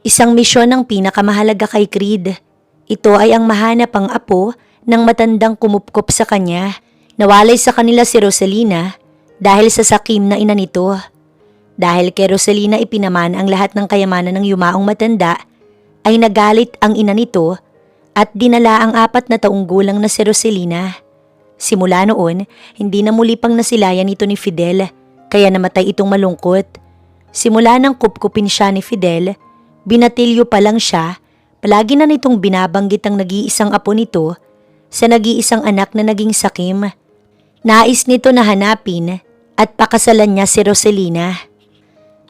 Isang misyon ang pinakamahalaga kay Creed. Ito ay ang mahanap ang apo ng matandang kumupkop sa kanya. Nawalay sa kanila si Rosalina dahil sa sakim na ina nito. Dahil kay Rosalina ipinaman ang lahat ng kayamanan ng yumaong matanda, ay nagalit ang ina nito at dinala ang 4 na taong gulang na si Rosalina. Simula noon, hindi na muli pang nasilayan ito ni Fidel, kaya namatay itong malungkot. Simula nang kupkupin siya ni Fidel, binatilyo pa lang siya, palagi na nitong binabanggit ang nag-iisang apo nito sa nag-iisang anak na naging sakim. Nais nito na hanapin at pakasalan niya si Rosalina.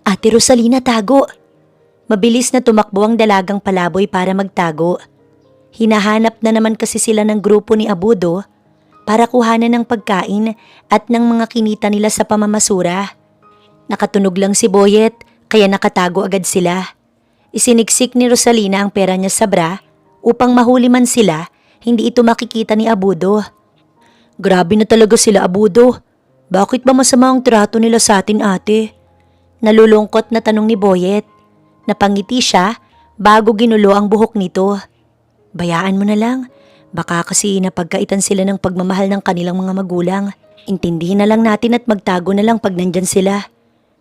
Ate Rosalina, tago! Mabilis na tumakbo ang dalagang palaboy para magtago. Hinahanap na naman kasi sila ng grupo ni Abudo para kuhanan ng pagkain at ng mga kinita nila sa pamamasura. Nakatunog lang si Boyet kaya nakatago agad sila. Isiniksik ni Rosalina ang pera niya sa bra upang mahuli man sila, hindi ito makikita ni Abudo. Grabe na talaga sila, Abudo. Bakit ba masama ang trato nila sa atin, ate? Nalulungkot na tanong ni Boyet. Napangiti siya bago ginulo ang buhok nito. Bayaan mo na lang. Baka kasi napagkaitan sila ng pagmamahal ng kanilang mga magulang. Intindihin na lang natin at magtago na lang pag nandyan sila.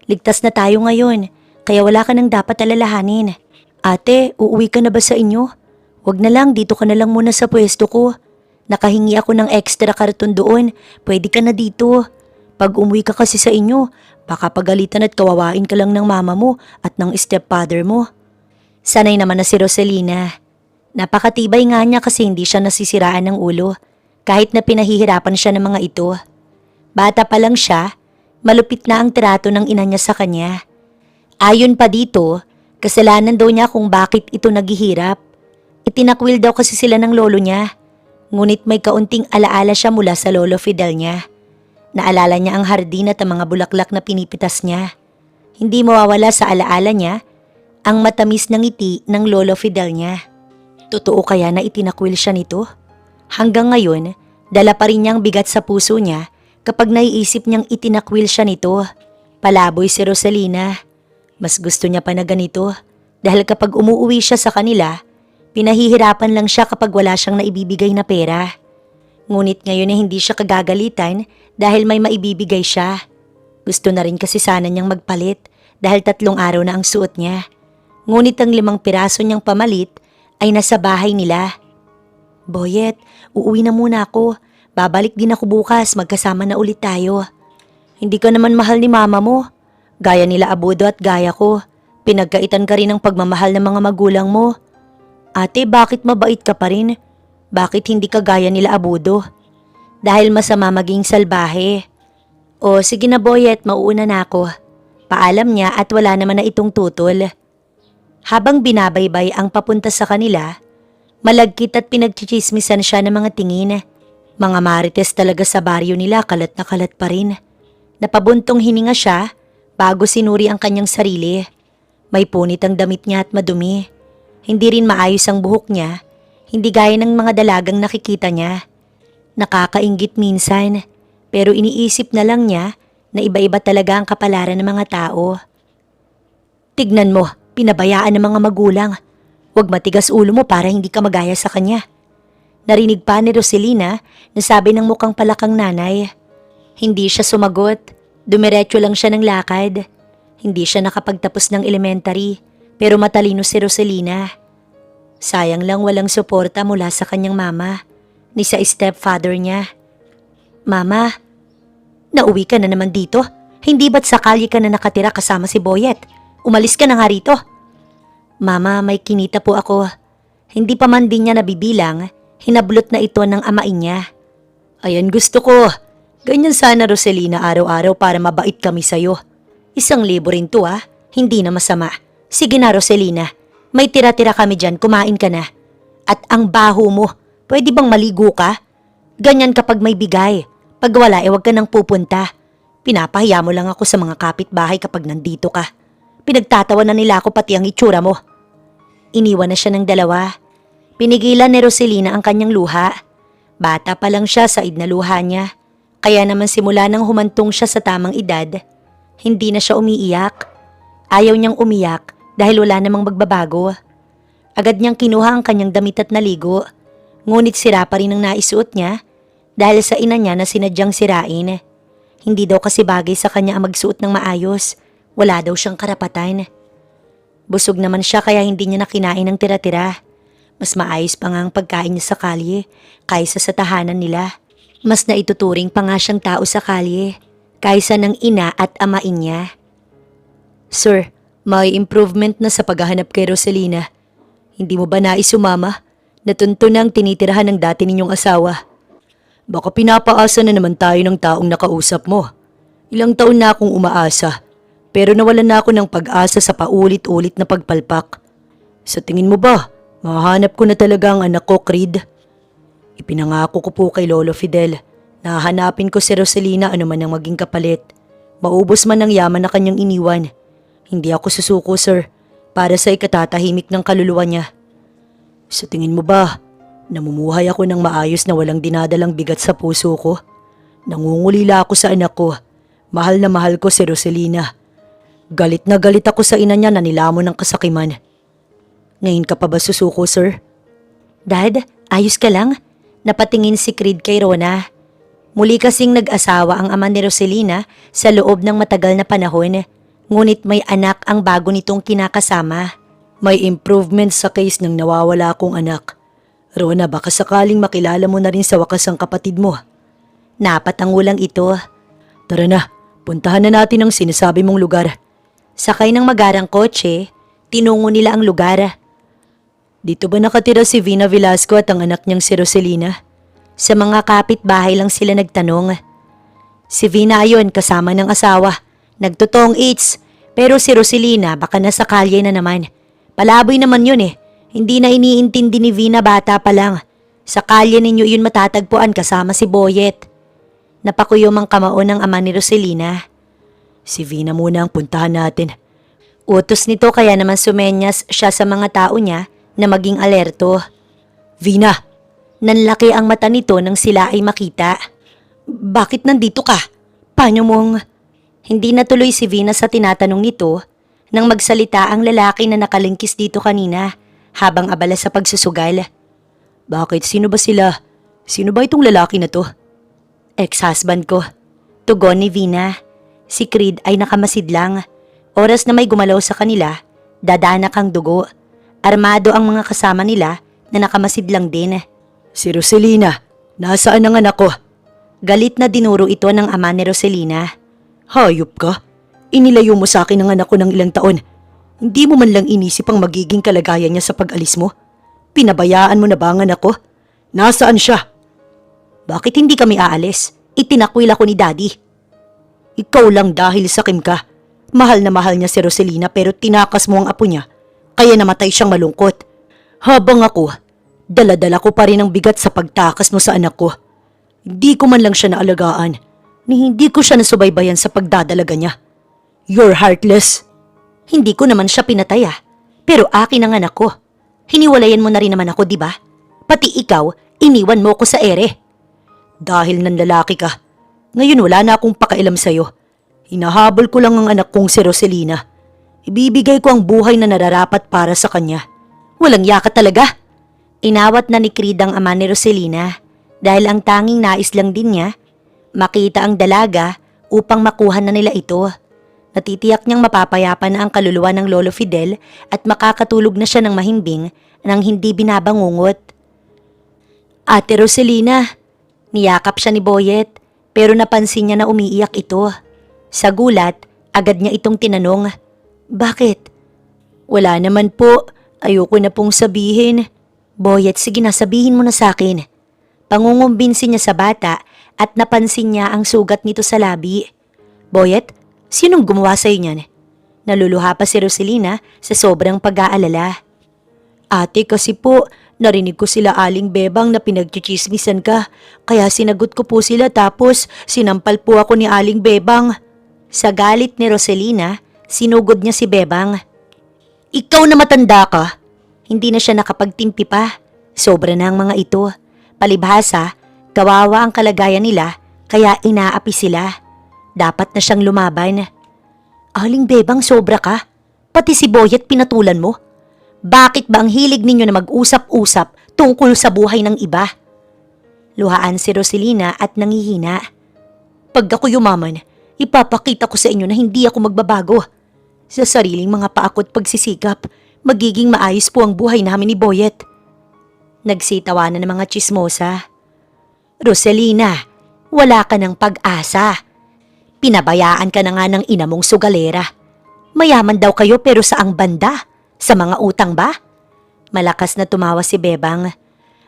Ligtas na tayo ngayon, kaya wala ka nang dapat alalahanin. Ate, uuwi ka na ba sa inyo? Wag na lang, dito ka na lang muna sa pwesto ko. Nakahingi ako ng extra karton doon, pwede ka na dito. Pag umuwi ka kasi sa inyo, baka pagalitan at kawawain ka lang ng mama mo at ng stepfather mo. Sanay naman na si Rosalina. Napakatibay nga niya kasi hindi siya nasisiraan ng ulo kahit na pinahihirapan siya ng mga ito. Bata pa lang siya, malupit na ang trato ng ina niya sa kanya. Ayon pa dito, kasalanan daw niya kung bakit ito naghihirap. Itinakwil daw kasi sila ng lolo niya, ngunit may kaunting alaala siya mula sa lolo Fidel niya. Naalala niya ang hardin at ang mga bulaklak na pinipitas niya. Hindi mawawala sa alaala niya ang matamis na ngiti ng lolo Fidel niya. Totoo kaya na itinakwil siya nito? Hanggang ngayon, dala pa rin niyang bigat sa puso niya kapag naiisip niyang itinakwil siya nito. Palaboy si Rosalina. Mas gusto niya pa na ganito dahil kapag umuuwi siya sa kanila, pinahihirapan lang siya kapag wala siyang naibibigay na pera. Ngunit ngayon ay hindi siya kagagalitan dahil may maibibigay siya. Gusto na rin kasi sana niyang magpalit dahil 3 araw na ang suot niya. Ngunit ang 5 piraso niyang pamalit ay nasa bahay nila. Boyet, uuwi na muna ako. Babalik din ako bukas, magkasama na ulit tayo. Hindi ka naman mahal ni mama mo. Gaya nila Abudo at gaya ko. Pinagkaitan ka rin ng pagmamahal ng mga magulang mo. Ate, bakit mabait ka pa rin? Bakit hindi ka gaya nila Abudo? Dahil masama maging salbahe. O sige na Boyet, mauuna na ako. Paalam niya at wala naman na itong tutol. Habang binabaybay ang papunta sa kanila, malagkit at pinagchichismisan siya ng mga tingin. Mga marites talaga sa baryo nila, kalat na kalat pa rin. Napabuntong hininga siya bago sinuri ang kanyang sarili. May punit ang damit niya at madumi. Hindi rin maayos ang buhok niya, hindi gaya ng mga dalagang nakikita niya. Nakakainggit minsan, pero iniisip na lang niya na iba-iba talaga ang kapalaran ng mga tao. Tignan mo, pinabayaan ng mga magulang. Huwag matigas ulo mo para hindi ka magaya sa kanya. Narinig pa ni Rosalina na sabi ng mukhang palakang nanay. Hindi siya sumagot, dumiretso lang siya ng lakad. Hindi siya nakapagtapos ng elementary, pero matalino si Rosalina. Sayang lang walang suporta mula sa kanyang mama, ni sa stepfather niya. Mama, nauwi ka na naman dito? Hindi ba't sa kalye ka na nakatira kasama si Boyet? Umalis ka na nga rito. Mama, may kinita po ako. Hindi pa man din niya nabibilang, hinablot na ito ng amain niya. Ayan gusto ko. Ganyan sana Rosalina araw-araw para mabait kami sa'yo. 1,000 rin to hindi na masama. Sige na Rosalina, may tira-tira kami dyan, kumain ka na. At ang baho mo, pwede bang maligo ka? Ganyan kapag may bigay. Pag wala wag ka nang pupunta. Pinapahiya mo lang ako sa mga kapitbahay kapag nandito ka. Pinagtatawa na nila ako pati ang itsura mo. Iniwan na siya ng dalawa. Pinigilan ni Rosalina ang kanyang luha. Bata pa lang siya sa na luha niya. Kaya naman simula nang humantong siya sa tamang edad, hindi na siya umiiyak. Ayaw niyang umiyak dahil wala namang magbabago. Agad niyang kinuha ang kanyang damit at naligo. Ngunit sira pa rin ang naisuot niya dahil sa ina niya na sinadyang sirain. Hindi daw kasi bagay sa kanya ang magsuot ng maayos. Wala daw siyang karapatan. Busog naman siya kaya hindi niya nakinain ng tira-tira. Mas maayos pa nga ang pagkain niya sa kalye kaysa sa tahanan nila. Mas naituturing pa nga siyang tao sa kalye kaysa ng ina at amain niya. Sir, may improvement na sa paghahanap kay Rosalina. Hindi mo ba nais sumama? Natunto na ang tinitirahan ng dati ninyong asawa. Baka pinapaasa na naman tayo ng taong nakausap mo. Ilang taon na akong umaasa. Pero nawalan na ako ng pag-asa sa paulit-ulit na pagpalpak. Sa tingin mo ba, mahanap ko na talaga ang anak ko, Creed? Ipinangako ko po kay Lolo Fidel na hahanapin ko si Rosalina ano man ang maging kapalit. Maubos man ang yaman na kanyang iniwan. Hindi ako susuko, sir, para sa ikatatahimik ng kaluluwa niya. Sa tingin mo ba, namumuhay ako ng maayos na walang dinadalang bigat sa puso ko? Nangungulila ako sa anak ko. Mahal na mahal ko si Rosalina. Galit na galit ako sa ina niya na nilamon ng kasakiman. Ngayon ka pa ba susuko, sir? Dad, ayos ka lang? Napatingin si Creed kay Rona. Muli kasing nag-asawa ang ama ni Rosalina sa loob ng matagal na panahon. Ngunit may anak ang bago nitong kinakasama. May improvement sa case ng nawawala akong anak. Rona, baka sakaling makilala mo na rin sa wakas ang kapatid mo. Napatangulang ito. Tara na, puntahan na natin ang sinasabi mong lugar. Sakay ng magarang kotse, tinungo nila ang lugar. Dito ba nakatira si Vina Velasco at ang anak niyang si Rosalina? Sa mga kapitbahay lang sila nagtanong. Si Vina ayon kasama ng asawa. Nagtotong eats, pero si Rosalina baka nasa kalye na naman. Palaboy naman yun eh. Hindi na iniintindi ni Vina bata pa lang. Sa kalye ninyo yun matatagpuan kasama si Boyet. Napakuyom ang kamao ng ama ni Rosalina. Si Vina muna ang puntahan natin. Utos nito kaya naman sumenyas siya sa mga tao niya na maging alerto. Vina! Nanlaki ang mata nito nang sila ay makita. Bakit nandito ka? Paano mong... Hindi natuloy si Vina sa tinatanong nito nang magsalita ang lalaki na nakalingkis dito kanina habang abala sa pagsusugal. Bakit? Sino ba sila? Sino ba itong lalaki na to? Ex-husband ko. Tugon ni Vina. Si Creed ay nakamasid lang. Oras na may gumalaw sa kanila, dadanak ang dugo. Armado ang mga kasama nila na nakamasid lang din. Si Rosalina, nasaan ang anak ko? Galit na dinuro ito ng ama ni Rosalina. Hayop ka? Inilayo mo sa akin ang anak ko ng ilang taon. Hindi mo man lang inisip ang magiging kalagayan niya sa pag-alis mo? Pinabayaan mo na ba ang anak ko? Nasaan siya? Bakit hindi kami aalis? Itinakwil ako ni Daddy. Ikaw lang dahil sa Kim ka. Mahal na mahal niya si Rosalina pero tinakas mo ang apo niya. Kaya namatay siyang malungkot. Habang ako, dala-dala ko pa rin ang bigat sa pagtakas mo sa anak ko. Hindi ko man lang siya naalagaan. Ni hindi ko siya nasubaybayan sa pagdadalaga niya. You're heartless. Hindi ko naman siya pinatay pero akin ang anak ko. Hiniwalayan mo na rin naman ako, di ba? Pati ikaw, iniwan mo ko sa ere. Dahil nanlalaki ka. Ngayon wala na akong pakailam sa'yo. Hinahabol ko lang ang anak kong si Rosalina. Ibibigay ko ang buhay na nararapat para sa kanya. Walang yaka talaga. Inawat na ni Creed ang ama ni Rosalina dahil ang tanging nais lang din niya, makita ang dalaga upang makuha na nila ito. Natitiyak niyang mapapayapa na ang kaluluwa ng Lolo Fidel at makakatulog na siya ng mahimbing nang hindi binabangungot. Ate Rosalina, niyakap siya ni Boyet. Pero napansin niya na umiiyak ito. Sa gulat, agad niya itong tinanong, Bakit? Wala naman po, ayoko na pong sabihin. Boyet, sige na sabihin mo na sa akin. Pangungumbinsi niya sa bata at napansin niya ang sugat nito sa labi. Boyet, sinong gumawa sa'yo niyan? Naluluha pa si Rosalina sa sobrang pag-aalala. Ate, kasi po, narinig ko sila Aling Bebang na pinagchichismisan ka, kaya sinagot ko po sila tapos sinampal po ako ni Aling Bebang. Sa galit ni Rosalina, sinugod niya si Bebang. Ikaw na matanda ka? Hindi na siya nakapagtimpi pa. Sobra na ang mga ito. Palibhasa, kawawa ang kalagayan nila kaya inaapi sila. Dapat na siyang lumaban. Aling Bebang, sobra ka. Pati si Boyet pinatulan mo? Bakit ba ang hilig ninyo na mag-usap-usap tungkol sa buhay ng iba? Luhaan si Roselina at nangihina. Pag ako yumaman, ipapakita ko sa inyo na hindi ako magbabago. Sa sariling mga paakot pagsisikap, magiging maayos po ang buhay namin ni Boyet. Nagsitawanan ng mga tsismosa. Roselina, wala ka ng pag-asa. Pinabayaan ka na nga ng ina mong sugalera. Mayaman daw kayo pero saang banda? Sa mga utang ba? Malakas na tumawa si Bebang.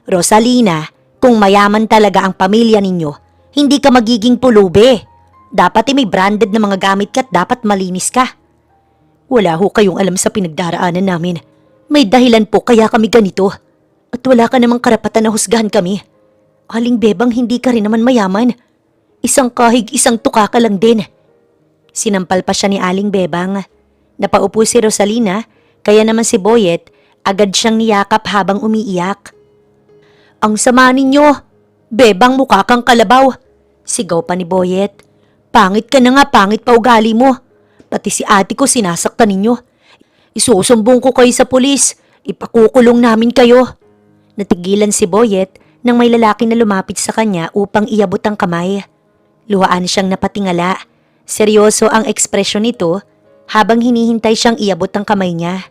Rosalina, kung mayaman talaga ang pamilya ninyo, hindi ka magiging pulubi. Dapat may branded na mga gamit ka at dapat malinis ka. Wala ho kayong alam sa pinagdaraanan namin. May dahilan po kaya kami ganito. At wala ka namang karapatan na husgahan kami. Aling Bebang, hindi ka rin naman mayaman. Isang kahig, isang tuka ka lang din. Sinampal pa siya ni Aling Bebang. Napaupo si Rosalina, kaya naman si Boyet agad siyang niyakap habang umiiyak. Ang sama ninyo! Bebang, mukha kang kalabaw! Sigaw pa ni Boyet. Pangit ka na nga, pangit pa ugali mo. Pati si ate ko sinasaktan ninyo. Isusumbong ko kayo sa pulis. Ipakukulong namin kayo. Natigilan si Boyet nang may lalaki na lumapit sa kanya upang iabot ang kamay. Luhaan siyang napatingala. Seryoso ang ekspresyon nito habang hinihintay siyang iabot ang kamay niya.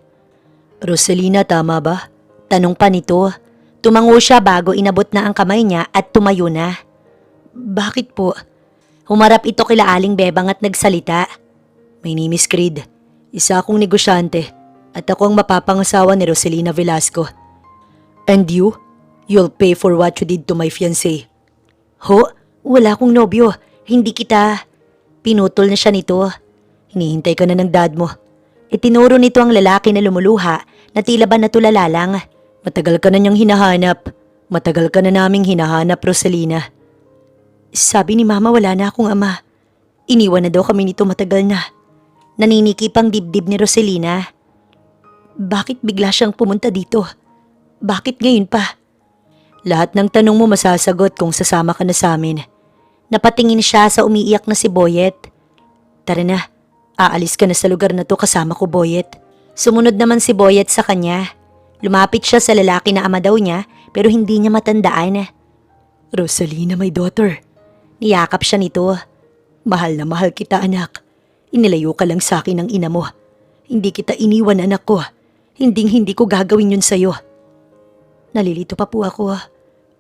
Roselina, tama ba? Tanong pa nito. Tumango siya bago inabot na ang kamay niya at tumayo na. Bakit po? Humarap ito kila Aling Bebang at nagsalita. My name is Creed. Isa akong negosyante at ako ang mapapangasawa ni Roselina Velasco. And you? You'll pay for what you did to my fiancé. Ho? Wala akong nobyo. Hindi kita... Pinutol na siya nito. Hinihintay ka na ng dad mo. Itinuro nito ang lalaki na lumuluha na tila ba natulala lang. Matagal ka na niyang hinahanap. Matagal ka na naming hinahanap, Roselina. Sabi ni Mama wala na akong ama. Iniwan na daw kami nito matagal na. Naninikip ang dibdib ni Roselina. Bakit bigla siyang pumunta dito? Bakit ngayon pa? Lahat ng tanong mo masasagot kung sasama ka na sa amin. Napatingin siya sa umiiyak na si Boyet. Tara na, aalis ka na sa lugar na to kasama ko, Boyet. Sumunod naman si Boyet sa kanya. Lumapit siya sa lalaki na ama daw niya pero hindi niya matandaan. Rosalina, my daughter. Niyakap siya nito. Mahal na mahal kita, anak. Inilayo ka lang sa akin ng ina mo. Hindi kita iniwan, anak ko. Hindi ko gagawin yun sa'yo. Nalilito pa po ako.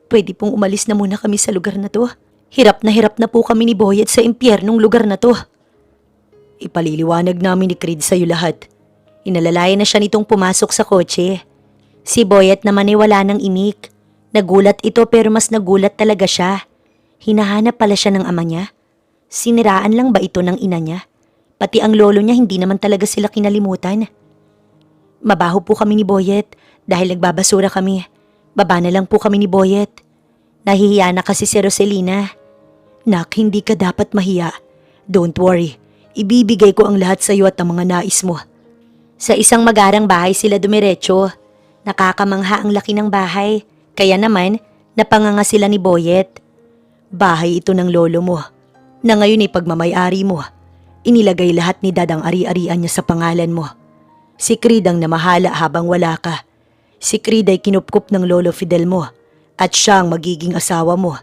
Pwede pong umalis na muna kami sa lugar na to. Hirap na po kami ni Boyet sa impyernong lugar na to. Ipaliliwanag namin ni Creed sa'yo lahat. Inalalayan na siya nitong pumasok sa kotse. Si Boyet naman ay wala ng imik. Nagulat ito pero mas nagulat talaga siya. Hinahanap pala siya ng ama niya. Siniraan lang ba ito ng ina niya? Pati ang lolo niya hindi naman talaga sila kinalimutan. Mabaho po kami ni Boyet dahil nagbabasura kami. Baba na lang po kami ni Boyet. Nahihiya na kasi si Roselina. Nak, hindi ka dapat mahiya. Don't worry. Ibibigay ko ang lahat sa iyo at ang mga nais mo. Sa isang magarang bahay sila dumiretso. Nakakamangha ang laki ng bahay. Kaya naman, napanganga sila ni Boyet. Bahay ito ng lolo mo. Na ngayon ay pagmamay-ari mo. Inilagay lahat ni Dad ang ari-arian niya sa pangalan mo. Si Creed ang namahala habang wala ka. Si Creed ay kinupkup ng lolo Fidel mo. At siya ang magiging asawa mo.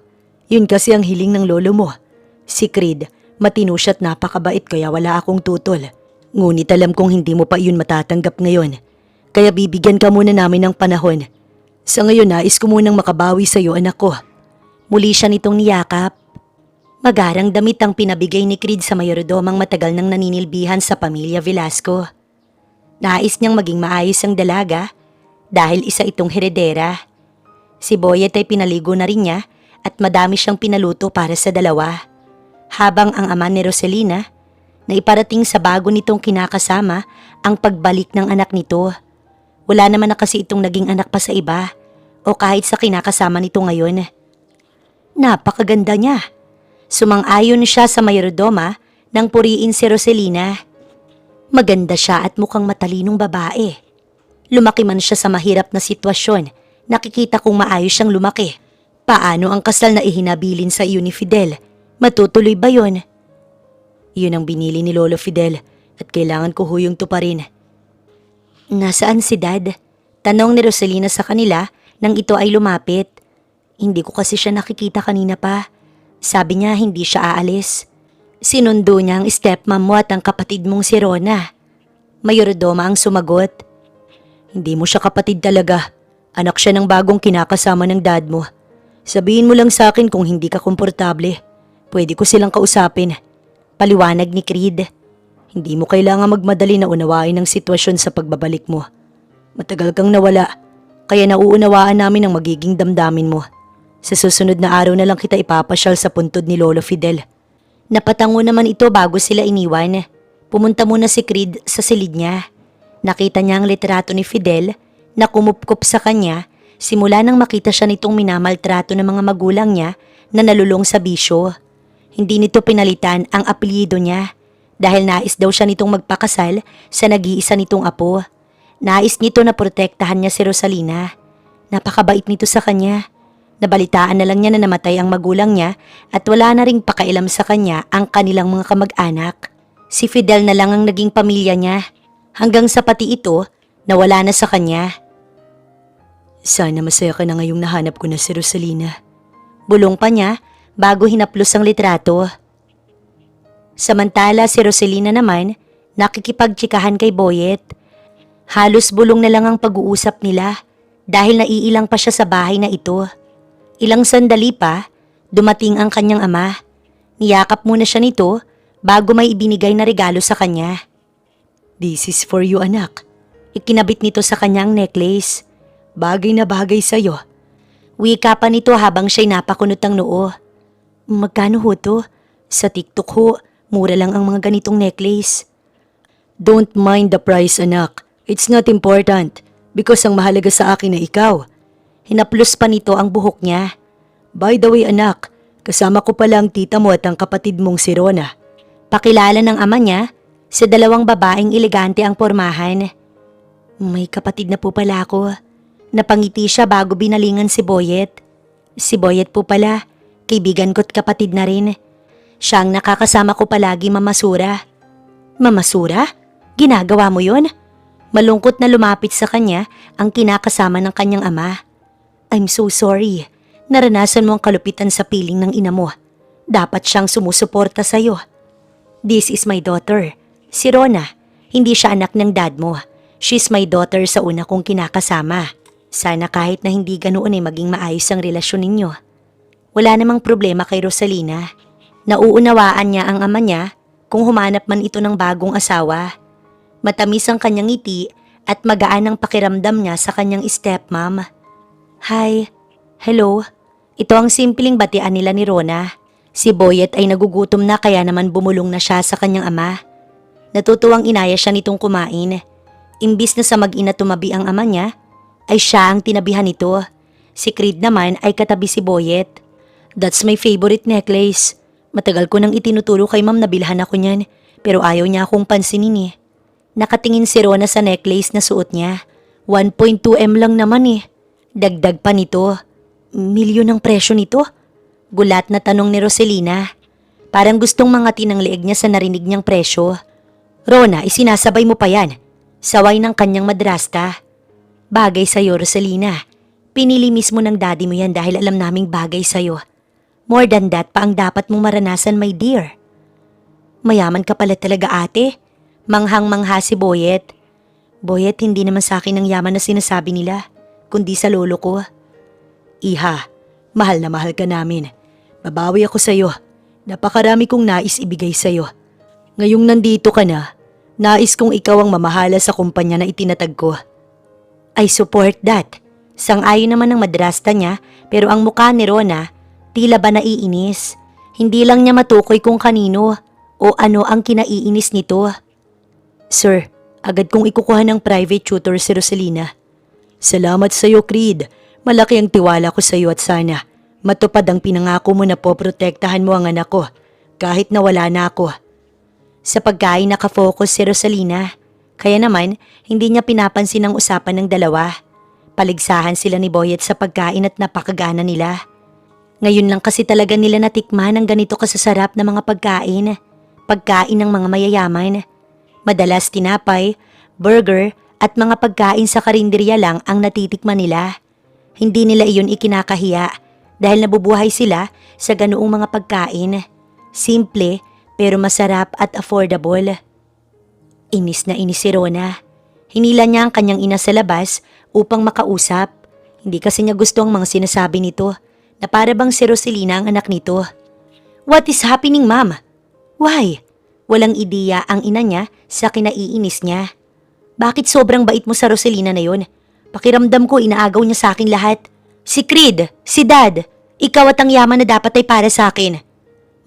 Yun kasi ang hiling ng lolo mo. Si Creed, matino siya at napakabait kaya wala akong tutol. Ngunit alam kong hindi mo pa yun matatanggap ngayon. Kaya bibigyan ka muna namin ng panahon. Sa ngayon nais ko munang makabawi sa iyo, anak ko. Muli siya nitong niyakap. Magarang damit ang pinabigay ni Creed sa mayordomang matagal nang naninilbihan sa pamilya Velasco. Nais niyang maging maayos ang dalaga dahil isa itong heredera. Si Boyet ay pinaligo na rin niya at madami siyang pinaluto para sa dalawa. Habang ang ama ni Roselina na iparating sa bago nitong kinakasama ang pagbalik ng anak nito. Wala naman na kasi itong naging anak pa sa iba o kahit sa kinakasama nito ngayon. Napakaganda niya. Sumang-ayon siya sa mayordoma nang puriin si Roselina. Maganda siya at mukhang matalinong babae. Lumaki man siya sa mahirap na sitwasyon. Nakikita kong maayos siyang lumaki. Paano ang kasal na ihinabilin sa iyo ni Fidel? Matutuloy ba yun? Yun ang binili ni Lolo Fidel at kailangan ko huyong tuparin. Nasaan si Dad? Tanong ni Rosalina sa kanila nang ito ay lumapit. Hindi ko kasi siya nakikita kanina pa. Sabi niya hindi siya aalis. Sinundo niya ang stepmom mo at ang kapatid mong si Rona. Mayordoma ang sumagot. Hindi mo siya kapatid talaga. Anak siya ng bagong kinakasama ng dad mo. Sabihin mo lang sa akin kung hindi ka komportable. Pwede ko silang kausapin. Paliwanag ni Creed. Hindi mo kailangan magmadali na unawain ang sitwasyon sa pagbabalik mo. Matagal kang nawala, kaya nauunawaan namin ang magiging damdamin mo. Sa susunod na araw na lang kita ipapasyal sa puntod ni Lolo Fidel. Napatango naman ito bago sila iniwan. Pumunta muna si Creed sa silid niya. Nakita niya ang litrato ni Fidel na kumupkop sa kanya simula nang makita siya nitong minamaltrato ng mga magulang niya na nalulong sa bisyo. Hindi nito pinalitan ang apelyido niya dahil nais daw siya nitong magpakasal sa nag-iisa nitong apo. Nais nito na protektahan niya si Rosalina. Napakabait nito sa kanya. Nabalitaan na lang niya na namatay ang magulang niya at wala na ring pakailam sa kanya ang kanilang mga kamag-anak. Si Fidel na lang ang naging pamilya niya hanggang sa pati ito nawala na sa kanya. Sana masaya ka na ngayong nahanap ko na si Rosalina. Bulong pa niya bago hinaplos ang litrato. Samantala si Rosalina naman nakikipagtsikahan kay Boyet. Halos bulong na lang ang pag-uusap nila dahil naiilang pa siya sa bahay na ito. Ilang sandali pa, dumating ang kanyang ama. Niyakap muna siya nito bago may ibinigay na regalo sa kanya. This is for you, anak. Ikinabit nito sa kanyang necklace. Bagay na bagay sa'yo. Wika pa nito habang siya'y napakunot ang noo. Magkano ho to? Sa TikTok ho, mura lang ang mga ganitong necklace. Don't mind the price, anak. It's not important because ang mahalaga sa akin na ikaw. Hinaplos pa nito ang buhok niya. By the way, anak, kasama ko pala ang tita mo at ang kapatid mong si Rona. Pakilala ng ama niya, sa dalawang babaeng elegante ang pormahan. May kapatid na po pala ako. Napangiti siya bago binalingan si Boyet. Si Boyet po pala, kaibigan ko't kapatid na rin. Siya ang nakakasama ko palagi, Mama Sura. Mama Sura? Ginagawa mo yun? Malungkot na lumapit sa kanya ang kinakasama ng kanyang ama. I'm so sorry. Naranasan mo ang kalupitan sa piling ng ina mo. Dapat siyang sumusuporta sa'yo. This is my daughter. Si Rona. Hindi siya anak ng dad mo. She's my daughter sa una kong kinakasama. Sana kahit na hindi ganoon ay maging maayos ang relasyon ninyo. Wala namang problema kay Rosalina. Nauunawaan niya ang ama niya kung humanap man ito ng bagong asawa. Matamis ang kanyang ngiti at magaan ang pakiramdam niya sa kanyang stepmom. Hi. Hello. Ito ang simpleng batian nila ni Rona. Si Boyet ay nagugutom na kaya naman bumulong na siya sa kanyang ama. Natutuwang inaya siya nitong kumain. Imbis na sa mag-ina tumabi ang ama niya, ay siya ang tinabihan nito. Si Creed naman ay katabi si Boyet. That's my favorite necklace. Matagal ko nang itinuturo kay ma'am na bilhan ako niyan pero ayaw niya akong pansinin eh. Nakatingin si Rona sa necklace na suot niya. 1.2M lang naman eh. Dagdag pa nito. Milyon ang presyo nito? Gulat na tanong ni Rosalina. Parang gustong mangati ng leeg niya sa narinig niyang presyo. Rona, isinasabay mo pa yan. Saway ng kanyang madrasta. Bagay sa'yo, Rosalina. Pinili mismo ng daddy mo yan dahil alam naming bagay sa'yo. More than that pa ang dapat mong maranasan, my dear. Mayaman ka pala talaga, ate. Manghang-mangha si Boyet. Boyet, hindi naman sa akin ang yaman na sinasabi nila, kundi sa lolo ko. Iha, mahal na mahal ka namin. Babawi ako sa'yo. Napakarami kong nais ibigay sa'yo. Ngayong nandito ka na, nais kong ikaw ang mamahala sa kumpanya na itinatag ko. I support that. Sang-ayon naman ng madrasta niya pero ang mukha ni Rona tila ba naiinis. Hindi lang niya matukoy kung kanino o ano ang kinaiinis nito. Sir, agad kong ikukuha ng private tutor si Rosalina. Salamat sa iyo, Creed. Malaki ang tiwala ko sa iyo at sana matupad ang pinangako mo na poprotektahan mo ang anak ko kahit na wala na ako. Sa pagkain nakafocus si Rosalina, kaya naman hindi niya pinapansin ang usapan ng dalawa. Paligsahan sila ni Boyet sa pagkain at napakagana nila. Ngayon lang kasi talaga nila natikman ang ganito kasasarap na mga pagkain. Pagkain ng mga mayayaman. Madalas tinapay, burger at mga pagkain sa karinderya lang ang natitikman nila. Hindi nila iyon ikinakahiya dahil nabubuhay sila sa ganoong mga pagkain. Simple pero masarap at affordable. Inis na inis si Rona. Hinila niya ang kanyang ina sa labas upang makausap. Hindi kasi niya gusto ang mga sinasabi nito na para bang si Roselina ang anak nito. What is happening, ma'am? Why? Walang ideya ang ina niya sa kinaiinis niya. Bakit sobrang bait mo sa Roselina na yon? Pakiramdam ko inaagaw niya sa akin lahat. Si Creed, si Dad, ikaw at ang yaman na dapat ay para sa akin.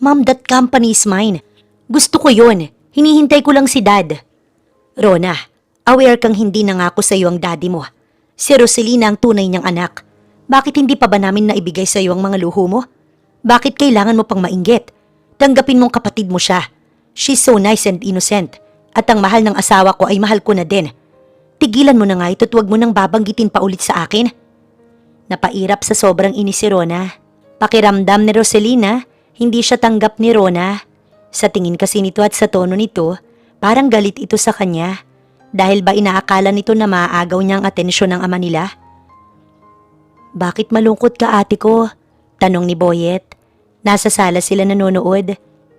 Ma'am, that company is mine. Gusto ko yon. Hinihintay ko lang si Dad. Rona, aware kang hindi nangako sa iyo ang daddy mo. Si Roselina ang tunay niyang anak. Bakit hindi pa ba namin naibigay sa iyo ang mga luho mo? Bakit kailangan mo pang mainggit? Tanggapin mong kapatid mo siya. She's so nice and innocent. At ang mahal ng asawa ko ay mahal ko na din. Tigilan mo na nga ito at huwag mo nang babanggitin pa ulit sa akin. Napairap sa sobrang inis si Rona. Pakiramdam ni Roselina, hindi siya tanggap ni Rona. Sa tingin kasi nito at sa tono nito, parang galit ito sa kanya. Dahil ba inaakala nito na maaagaw niya ang atensyon ng ama nila? Bakit malungkot ka, ate ko? Tanong ni Boyet. Nasa sala sila nanonood.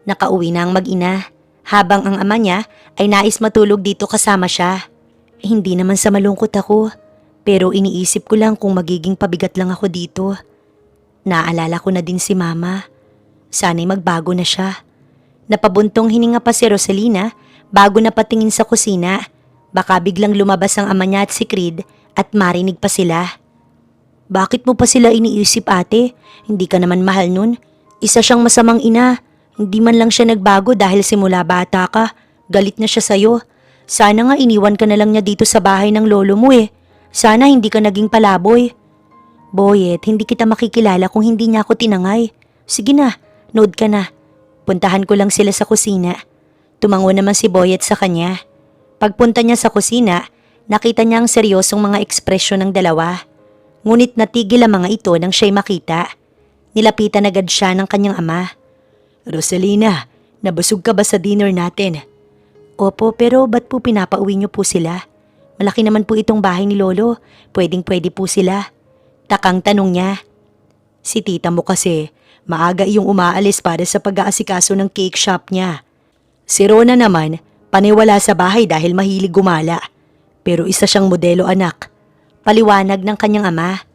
Nakauwi na ang mag-ina. Habang ang ama niya ay nais matulog dito kasama siya. Hindi naman sa malungkot ako, pero iniisip ko lang kung magiging pabigat lang ako dito. Naalala ko na din si mama. Sana'y magbago na siya. Napabuntong hininga pa si Roselina bago napatingin sa kusina. Baka biglang lumabas ang ama niya at si Creed at marinig pa sila. Bakit mo pa sila iniisip, ate? Hindi ka naman mahal nun. Isa siyang masamang ina. Hindi man lang siya nagbago dahil simula bata ka. Galit na siya sa'yo. Sana nga iniwan ka na lang niya dito sa bahay ng lolo mo eh. Sana hindi ka naging palaboy. Boyet, hindi kita makikilala kung hindi niya ako tinangay. Sige na, nood ka na. Puntahan ko lang sila sa kusina. Tumango naman si Boyet sa kanya. Pagpunta niya sa kusina, nakita niya ang seryosong mga ekspresyon ng dalawa. Ngunit natigil ang mga ito nang siya'y makita. Nilapitan agad siya ng kanyang ama. Roselina, nabusog ka ba sa dinner natin? Opo, pero ba't po pinapauwi niyo po sila? Malaki naman po itong bahay ni Lolo. Pwedeng-pwede po sila. Takang tanong niya. Si tita mo kasi, maaga iyong umaalis para sa pag-aasikaso ng cake shop niya. Si Rona naman, paniwala sa bahay dahil mahilig gumala. Pero isa siyang modelo anak. Paliwanag ng kanyang ama.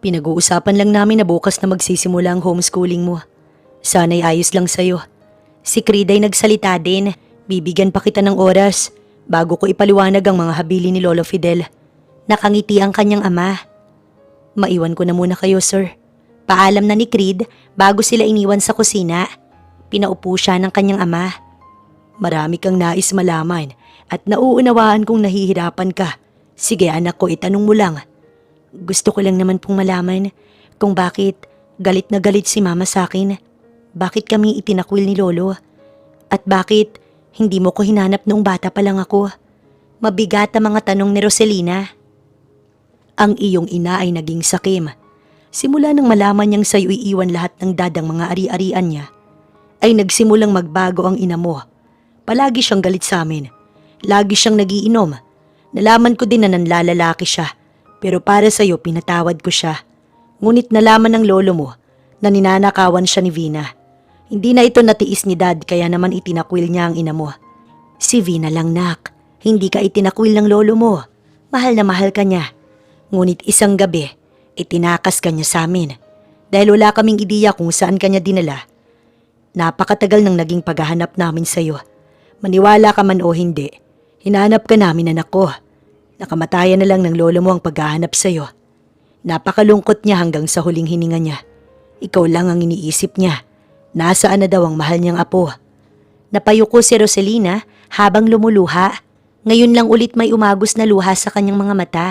Pinag-uusapan lang namin na bukas na magsisimula ang homeschooling mo. Sana'y ayos lang sa'yo. Si Creed ay nagsalita din. Bibigyan pa kita ng oras bago ko ipaliwanag ang mga habili ni Lolo Fidel. Nakangiti ang kanyang ama. Maiwan ko na muna kayo, sir. Paalam na ni Creed bago sila iniwan sa kusina. Pinaupo siya ng kanyang ama. Marami kang nais malaman at nauunawaan kong nahihirapan ka. Sige anak ko, itanong mo lang. Gusto ko lang naman pong malaman kung bakit galit na galit si mama sa akin. Bakit kami itinakwil ni Lolo? At bakit hindi mo ko hinanap noong bata pa lang ako? Mabigat ang mga tanong ni Roselina. Ang iyong ina ay naging sakim. Simula nang malaman niyang sa'yo iiwan lahat ng dadang mga ari-arian niya, ay nagsimulang magbago ang ina mo. Palagi siyang galit sa amin. Lagi siyang nagiinom. Nalaman ko din na nanlalalaki siya. Pero para sa'yo pinatawad ko siya. Ngunit nalaman ng lolo mo na ninanakawan siya ni Vina. Hindi na ito natiis ni Dad kaya naman itinakwil niya ang ina mo. Si Vina lang, nak. Hindi ka itinakwil ng lolo mo. Mahal na mahal ka niya. Ngunit isang gabi, itinakas ka niya sa amin. Dahil wala kaming ideya kung saan ka niya dinala. Napakatagal nang naging paghahanap namin sa'yo. Maniwala ka man o hindi, hinanap ka namin, anak ko. Nakamatayan na lang ng lolo mo ang paghahanap sa'yo. Napakalungkot niya hanggang sa huling hininga niya. Ikaw lang ang iniisip niya. Nasaan na daw ang mahal niyang apo? Napayuko si Roselina habang lumuluha. Ngayon lang ulit may umagos na luha sa kanyang mga mata.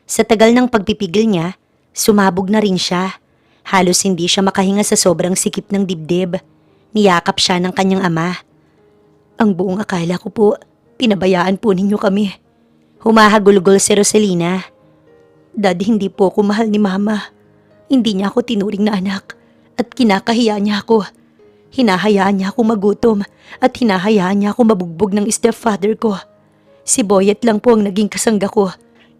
Sa tagal ng pagpipigil niya, sumabog na rin siya. Halos hindi siya makahinga sa sobrang sikip ng dibdib. Niyakap siya ng kanyang ama. Ang buong akala ko po, pinabayaan po ninyo kami. Humahagulgol si Roselina. Dad, hindi po ako mahal ni Mama. Hindi niya ako tinuring na anak at kinakahiya niya ako. Hinahayaan niya ako magutom at hinahayaan niya ako mabugbog ng stepfather ko. Si Boyet lang po ang naging kasangga ko.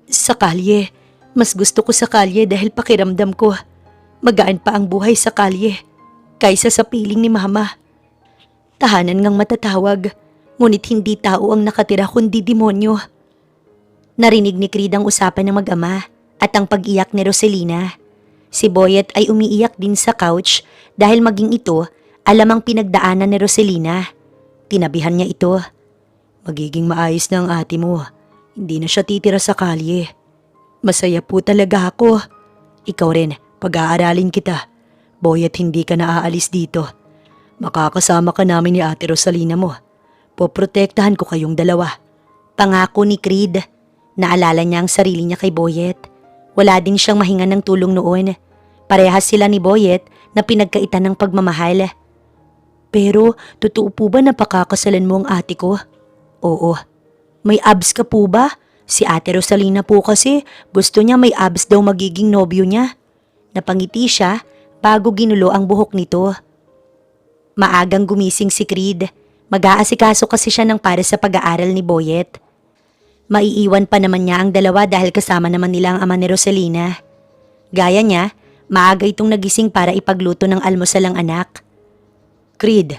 Sa kalye, mas gusto ko sa kalye dahil pakiramdam ko magaan pa ang buhay sa kalye kaysa sa piling ni Mama. Tahanan ngang matatawag, ngunit hindi tao ang nakatira kundi demonyo. Narinig ni Creed ang usapan ng mag-ama at ang pag-iyak ni Roselina. Si Boyet ay umiiyak din sa couch dahil maging ito alam ang pinagdaanan ni Roselina. Tinabihan niya ito. Magiging maayos na ang ate mo. Hindi na siya titira sa kalye. Masaya po talaga ako. Ikaw rin, pag-aaralin kita. Boyet, hindi ka na aalis dito. Makakasama ka namin ni ate Rosalina mo. Poprotektahan ko kayong dalawa. Pangako ni Creed. Naalala niya ang sarili niya kay Boyet. Wala din siyang mahinga ng tulong noon. Parehas sila ni Boyet na pinagkaitan ng pagmamahal. Pero, totoo po ba na pakakasalan mo ang ate ko? Oo. May abs ka po ba? Si ate Rosalina po kasi gusto niya may abs daw magiging nobyo niya. Napangiti siya bago ginulo ang buhok nito. Maagang gumising si Creed. Mag-aasikaso kasi siya ng para sa pag-aaral ni Boyet. Maiiwan pa naman niya ang dalawa dahil kasama naman nila ang ama ni Roselina. Gaya niya, maaga itong nagising para ipagluto ng almusal ang anak. Creed,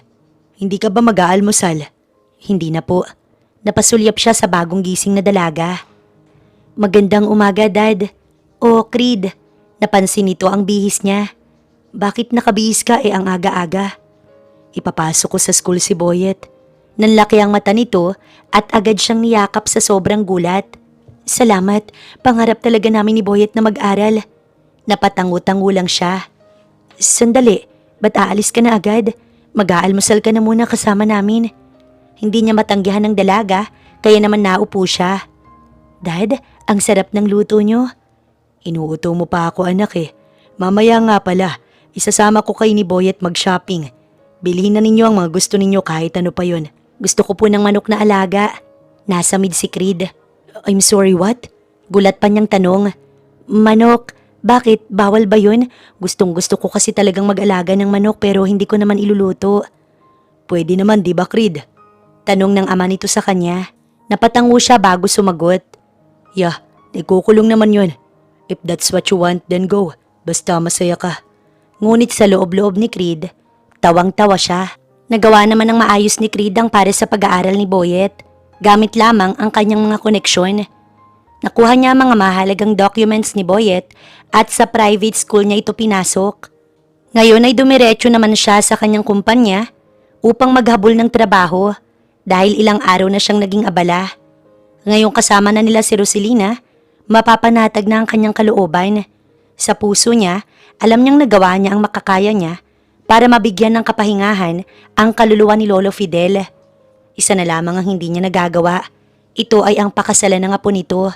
hindi ka ba mag-aalmusal? Hindi na po. Napasulyap siya sa bagong gising na dalaga. Magandang umaga, Dad. Oh, Creed, napansin nito ang bihis niya. Bakit nakabihis ka ang aga-aga? Ipapasok ko sa school si Boyet. Nanlaki ang mata nito at agad siyang niyakap sa sobrang gulat. Salamat, pangarap talaga namin ni Boyet na mag-aral. Napatango-tango lang siya. Sandali, ba't aalis ka na agad? Mag-aalmusal ka na muna kasama namin. Hindi niya matanggihan ng dalaga, kaya naman naupo siya. Dad, ang sarap ng luto niyo. Inuuto mo pa ako anak Mamaya nga pala, isasama ko kay ni Boyet mag-shopping. Bilhin na ninyo ang mga gusto ninyo kahit ano pa yon. Gusto ko po ng manok na alaga. Nasa mid si Creed. I'm sorry, what? Gulat pa niyang tanong. Manok? Bakit? Bawal ba yun? Gustong gusto ko kasi talagang mag-alaga ng manok pero hindi ko naman iluluto. Pwede naman, di ba Creed? Tanong ng ama nito sa kanya. Napatango siya bago sumagot. Yeah, nagkukulong naman yun. If that's what you want, then go. Basta masaya ka. Ngunit sa loob-loob ni Creed, tawang-tawa siya. Nagawa naman ng maayos ni Creed ang para sa pag-aaral ni Boyet. Gamit lamang ang kanyang mga koneksyon. Nakuha niya ang mga mahalagang documents ni Boyet at sa private school niya ito pinasok. Ngayon ay dumiretso naman siya sa kanyang kumpanya upang maghabol ng trabaho dahil ilang araw na siyang naging abala. Ngayong kasama na nila si Roselina, mapapanatag na ang kanyang kalooban. Sa puso niya, alam niyang nagawa niya ang makakaya niya para mabigyan ng kapahingahan ang kaluluwa ni Lolo Fidel. Isa na lamang ang hindi niya nagagawa. Ito ay ang pakasalan ng apo nito.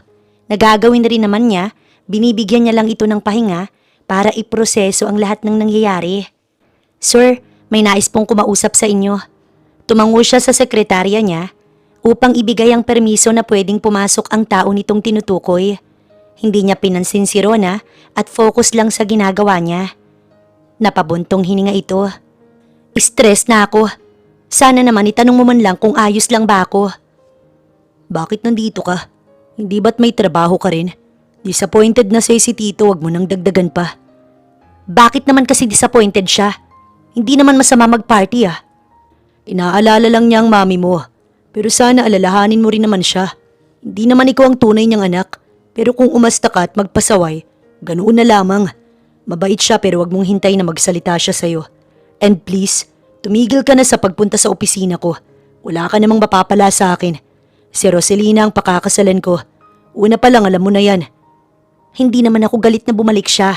Nagagawin na rin naman niya, binibigyan niya lang ito ng pahinga para iproseso ang lahat ng nangyayari. Sir, may nais pong kumausap sa inyo. Tumango siya sa sekretarya niya upang ibigay ang permiso na pwedeng pumasok ang tao nitong tinutukoy. Hindi niya pinansin si Rona at focus lang sa ginagawa niya. Napabuntong hininga ito. Stress na ako. Sana naman itanong mo man lang kung ayos lang ba ako. Bakit nandito ka? Hindi ba't may trabaho ka rin? Disappointed na si Tito, wag mo nang dagdagan pa. Bakit naman kasi disappointed siya? Hindi naman masama mag-party Inaalala lang niya ang mami mo. Pero sana alalahanin mo rin naman siya. Hindi naman ikaw ang tunay niyang anak. Pero kung umasta ka at magpasaway, ganoon na lamang. Mabait siya pero wag mong hintay na magsalita siya sa'yo. And please, tumigil ka na sa pagpunta sa opisina ko. Wala ka namang mapapala sa akin. Si Roselina ang pakakasalan ko. Una pa lang alam mo na yan. Hindi naman ako galit na bumalik siya.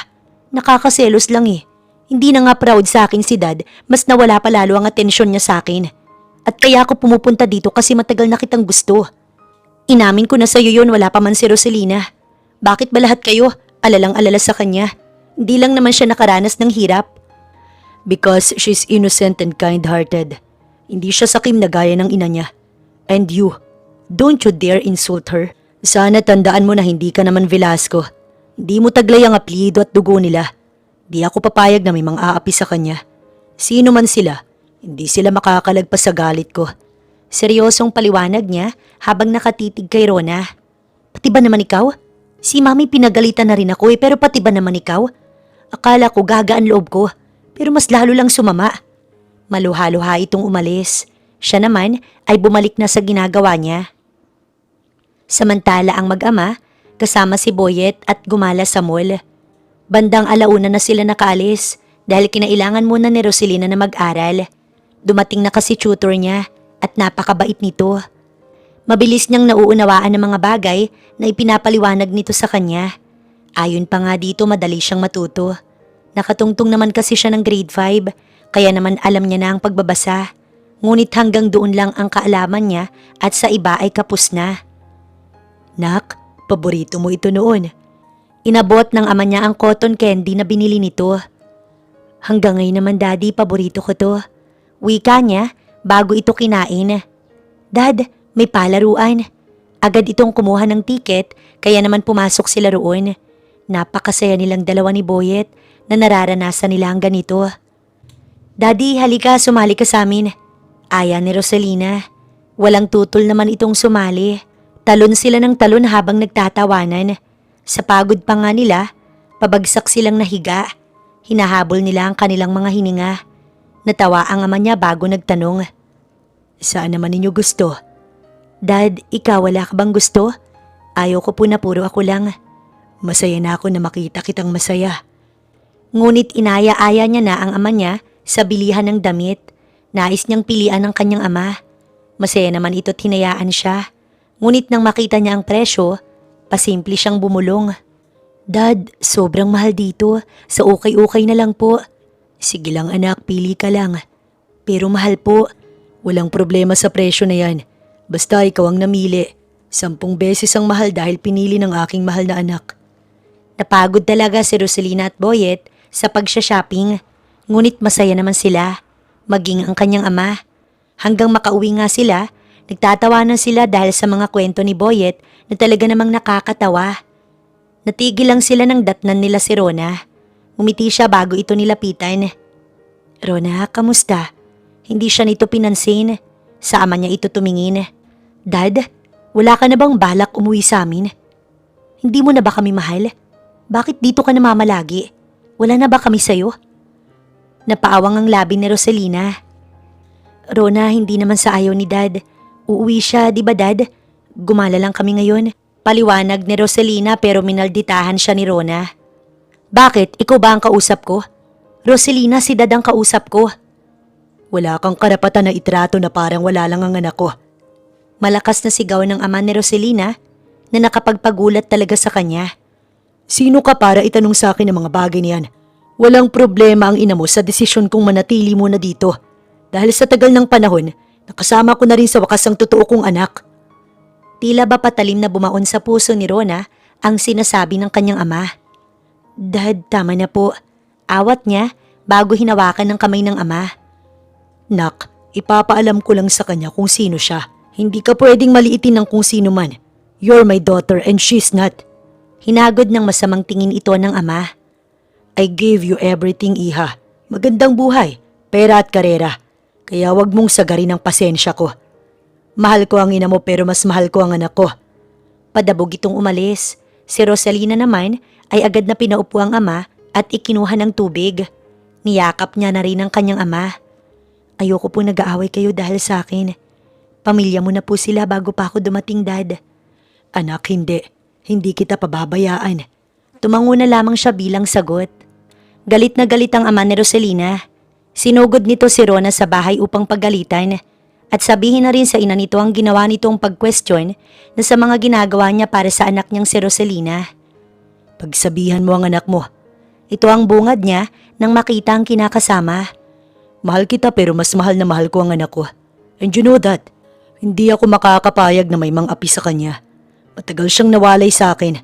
Nakakaselos lang Hindi na nga proud sa akin si Dad, mas nawala pa lalo ang atensyon niya sa akin. At kaya ako pumupunta dito kasi matagal na kitang gusto. Inamin ko na sa'yo yun, wala pa man si Roselina. Bakit ba lahat kayo alalang-alala sa kanya? Hindi lang naman siya nakaranas ng hirap. Because she's innocent and kind-hearted. Hindi siya sakim na gaya ng ina niya. And you, don't you dare insult her. Sana tandaan mo na hindi ka naman Velasco. Hindi mo taglay ang apelyido at dugo nila. Di ako papayag na may mang aapi sa kanya. Sino man sila, hindi sila makakalagpas sa galit ko. Seryosong paliwanag niya habang nakatitig kay Rona. Pati ba naman ikaw? Si Mami pinagalitan na rin ako pero pati ba naman ikaw? Akala ko gagaan loob ko pero mas lalo lang sumama. Maluha-luha itong umalis. Siya naman ay bumalik na sa ginagawa niya. Samantala ang mag-ama kasama si Boyet at gumala sa mall. Bandang alauna na sila nakaalis dahil kinailangan muna ni Roselina na mag-aral. Dumating na kasi tutor niya at napakabait nito. Mabilis niyang nauunawaan ng mga bagay na ipinapaliwanag nito sa kanya. Ayon pa nga dito madali siyang matuto. Nakatungtong naman kasi siya ng grade 5 kaya naman alam niya na ang pagbabasa. Ngunit hanggang doon lang ang kaalaman niya at sa iba ay kapos na. Nak, paborito mo ito noon. Inabot ng ama niya ang cotton candy na binili nito. Hanggang ngayon naman daddy, paborito ko to. Wika niya bago ito kinain. Dad, may palaruan. Agad itong kumuha ng tiket kaya naman pumasok sila roon. Napakasaya nilang dalawa ni Boyet na nararanasan nila ang ganito. Daddy, halika, sumali ka sa amin. Aya ni Roselina. Walang tutol naman itong sumali. Talon sila ng talon habang nagtatawanan. Sa pagod pa nga nila, pabagsak silang nahiga. Hinahabol nila ang kanilang mga hininga. Natawa ang ama niya bago nagtanong. Saan naman ninyo gusto? Dad, ikaw wala ka bang gusto? Ayaw ko po na puro ako lang. Masaya na ako na makita kitang masaya. Ngunit inaya-aya niya na ang ama niya sa bilihan ng damit. Nais niyang pilian ng kanyang ama. Masaya naman ito't hinayaan siya. Ngunit nang makita niya ang presyo, pasimple siyang bumulong. Dad, sobrang mahal dito. Sa okay-okay na lang po. Sige lang anak, pili ka lang. Pero mahal po. Walang problema sa presyo na yan. Basta ikaw ang namili. 10 beses ang mahal dahil pinili ng aking mahal na anak. Napagod talaga si Roselina at Boyet sa pagsha-shopping. Ngunit masaya naman sila. Maging ang kanyang ama. Hanggang makauwi nga sila, nagtatawanan sila dahil sa mga kwento ni Boyet na talaga namang nakakatawa. Natigil lang sila ng datnan nila si Rona. Umiti siya bago ito nilapitan. Rona, kamusta? Hindi siya nito pinansin. Sa ama niya ito tumingin. Dad, wala ka na bang balak umuwi sa amin? Hindi mo na ba kami mahal? Bakit dito ka namamalagi? Wala na ba kami sayo? Napaawang ang labi ni Roselina. Rona, hindi naman sa ayaw ni Dad. Uuwi siya, di ba Dad? Gumala lang kami ngayon. Paliwanag ni Roselina pero minalditahan siya ni Rona. Bakit? Ikaw ba ang kausap ko? Roselina, si Dad ang kausap ko. Wala kang karapatan na itrato na parang wala lang ang anak ko. Malakas na sigaw ng ama ni Roselina na nakapagpagulat talaga sa kanya. Sino ka para itanong sa akin ang mga bagay niyan? Walang problema ang ina mo sa desisyon kong manatili muna dito. Dahil sa tagal ng panahon, nakasama ko na rin sa wakas ang totoo kong anak. Tila ba patalim na bumaon sa puso ni Rona ang sinasabi ng kanyang ama. Dad, tama na po. Awat niya bago hinawakan ng kamay ng ama. Nak, ipapaalam ko lang sa kanya kung sino siya. Hindi ka pwedeng maliitin ng kung sino man. You're my daughter and she's not. Hinagod ng masamang tingin ito ng ama. I gave you everything, iha. Magandang buhay, pera at karera. Kaya wag mong sagarin ang pasensya ko. Mahal ko ang ina mo pero mas mahal ko ang anak ko. Padabog itong umalis. Si Roselina naman ay agad na pinaupo ang ama at ikinuha ng tubig. Niyakap niya na rin ang kanyang ama. Ayoko po nag-aaway kayo dahil sa akin. Pamilya mo na po sila bago pa ako dumating, Dad. Anak, hindi. Hindi kita pababayaan. Tumango na lamang siya bilang sagot. Galit na galit ang ama ni Roselina. Sinugod nito si Rona sa bahay upang paggalitan at sabihin na rin sa ina nito ang ginawa nitong pag-question na sa mga ginagawa niya para sa anak niyang si Roselina. Pagsabihan mo ang anak mo. Ito ang bungad niya nang makita ang kinakasama. Mahal kita pero mas mahal na mahal ko ang anak ko. And you know that, hindi ako makakapayag na may mang-api sa kanya. Matagal siyang nawalay sa akin.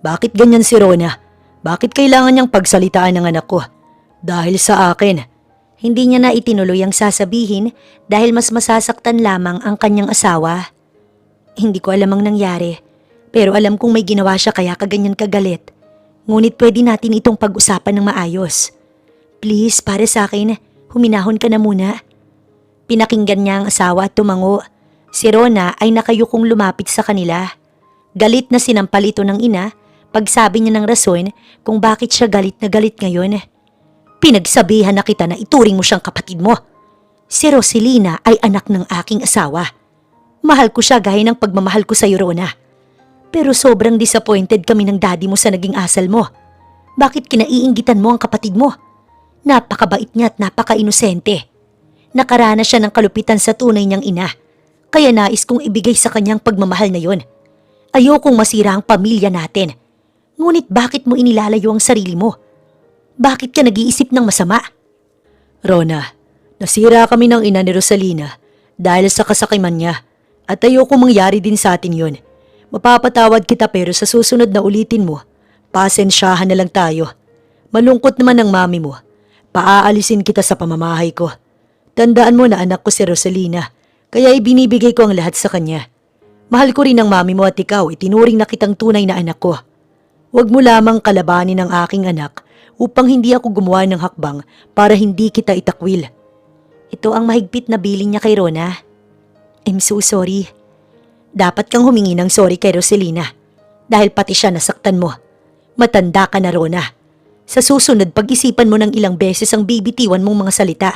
Bakit ganyan si Rona? Bakit kailangan niyang pagsalitaan ng anak ko? Dahil sa akin. Hindi niya na itinuloy ang sasabihin dahil mas masasaktan lamang ang kanyang asawa. Hindi ko alam ang nangyari, pero alam kong may ginawa siya kaya kaganyan kagalit. Ngunit pwede natin itong pag-usapan ng maayos. Please, para sa akin, huminahon ka na muna. Pinakinggan niya ang asawa at tumango. Si Rona ay nakayukong lumapit sa kanila. Galit na sinampal ito ng ina pagsabi niya ng rason kung bakit siya galit na galit ngayon. Pinagsabihan na kita na ituring mo siyang kapatid mo. Si Roselina ay anak ng aking asawa. Mahal ko siya gaya ng pagmamahal ko sa iyo, Rona. Pero sobrang disappointed kami ng daddy mo sa naging asal mo. Bakit kinaiinggitan mo ang kapatid mo? Napakabait niya at napaka-inosente. Nakaranas siya ng kalupitan sa tunay niyang ina. Kaya nais kong ibigay sa kanyang pagmamahal na yon. Ayokong masira ang pamilya natin. Ngunit bakit mo inilalayo ang sarili mo? Bakit ka nag-iisip ng masama? Rona, nasira kami ng ina ni Rosalina dahil sa kasakiman niya. At ayokong mangyari din sa atin yon. Mapapatawad kita pero sa susunod na ulitin mo, pasensyahan na lang tayo. Malungkot naman ang mami mo. Paaalisin kita sa pamamahay ko. Tandaan mo na anak ko si Rosalina, kaya ibinibigay ko ang lahat sa kanya. Mahal ko rin ang mami mo at ikaw, itinuring na kitang tunay na anak ko. Huwag mo lamang kalabanin ang aking anak upang hindi ako gumawa ng hakbang para hindi kita itakwil. Ito ang mahigpit na biling niya kay Rona. I'm so sorry. Dapat kang humingi ng sorry kay Roselina dahil pati siya nasaktan mo. Matanda ka na, Rona. Sa susunod, pag-isipan mo ng ilang beses ang bibitiwan mong mga salita.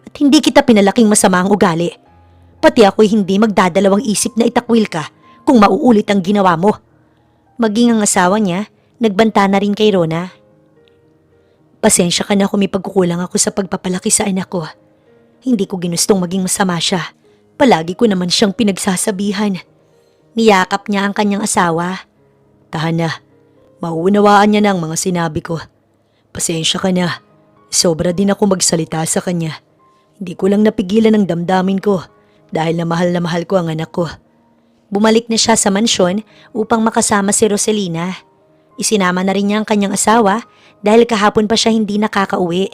At hindi kita pinalaking masama ang ugali. Pati ako'y hindi magdadalawang isip na itakwil ka kung mauulit ang ginawa mo. Maging ang asawa niya, nagbanta na rin kay Rona. Pasensya ka na kung may pagkukulang ako sa pagpapalaki sa anak ko. Hindi ko ginustong maging masama siya. Palagi ko naman siyang pinagsasabihan. Niyakap niya ang kanyang asawa. Tahan na. Mauunawaan niya na ang mga sinabi ko. Pasensya ka na. Sobra din ako magsalita sa kanya. Hindi ko lang napigilan ang damdamin ko dahil na mahal ko ang anak ko. Bumalik na siya sa mansyon upang makasama si Roselina. Isinama na rin niya ang kanyang asawa dahil kahapon pa siya hindi nakakauwi.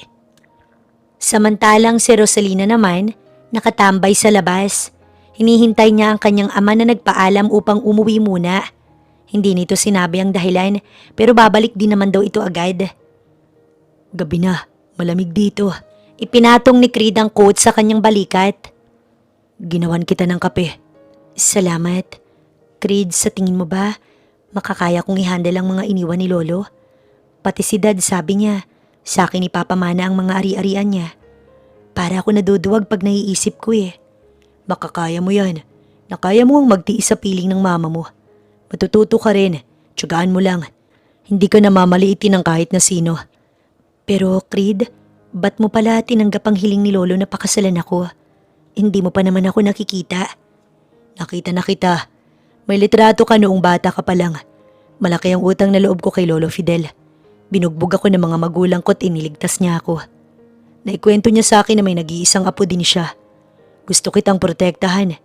Samantalang si Roselina naman, nakatambay sa labas. Hinihintay niya ang kanyang ama na nagpaalam upang umuwi muna. Hindi nito sinabi ang dahilan pero babalik din naman daw ito agad. Gabi na, malamig dito. Ipinatong ni Creed ang coat sa kanyang balikat. Ginawan kita ng kape. Salamat. Creed, sa tingin mo ba, makakaya kong i-handle ang mga iniwan ni Lolo? Pati si Dad sabi niya, sa akin ipapamana ang mga ari-arian niya. Para ako naduduwag pag naiisip ko eh. Makakaya mo yan. Nakaya mo ang magtiis sa piling ng mama mo. Matututo ka rin. Tiyagaan mo lang. Hindi ka namamaliitin ng kahit na sino. Pero Creed, ba't mo pala tinanggap ang hiling ni Lolo na pakasalan ako? Hindi mo pa naman ako nakikita. Nakita na kita. May litrato ka noong bata ka pa lang. Malaki ang utang na loob ko kay Lolo Fidel. Binugbog ako ng mga magulang ko at iniligtas niya ako. Naikwento niya sa akin na may nag-iisang apo din siya. Gusto kitang protektahan.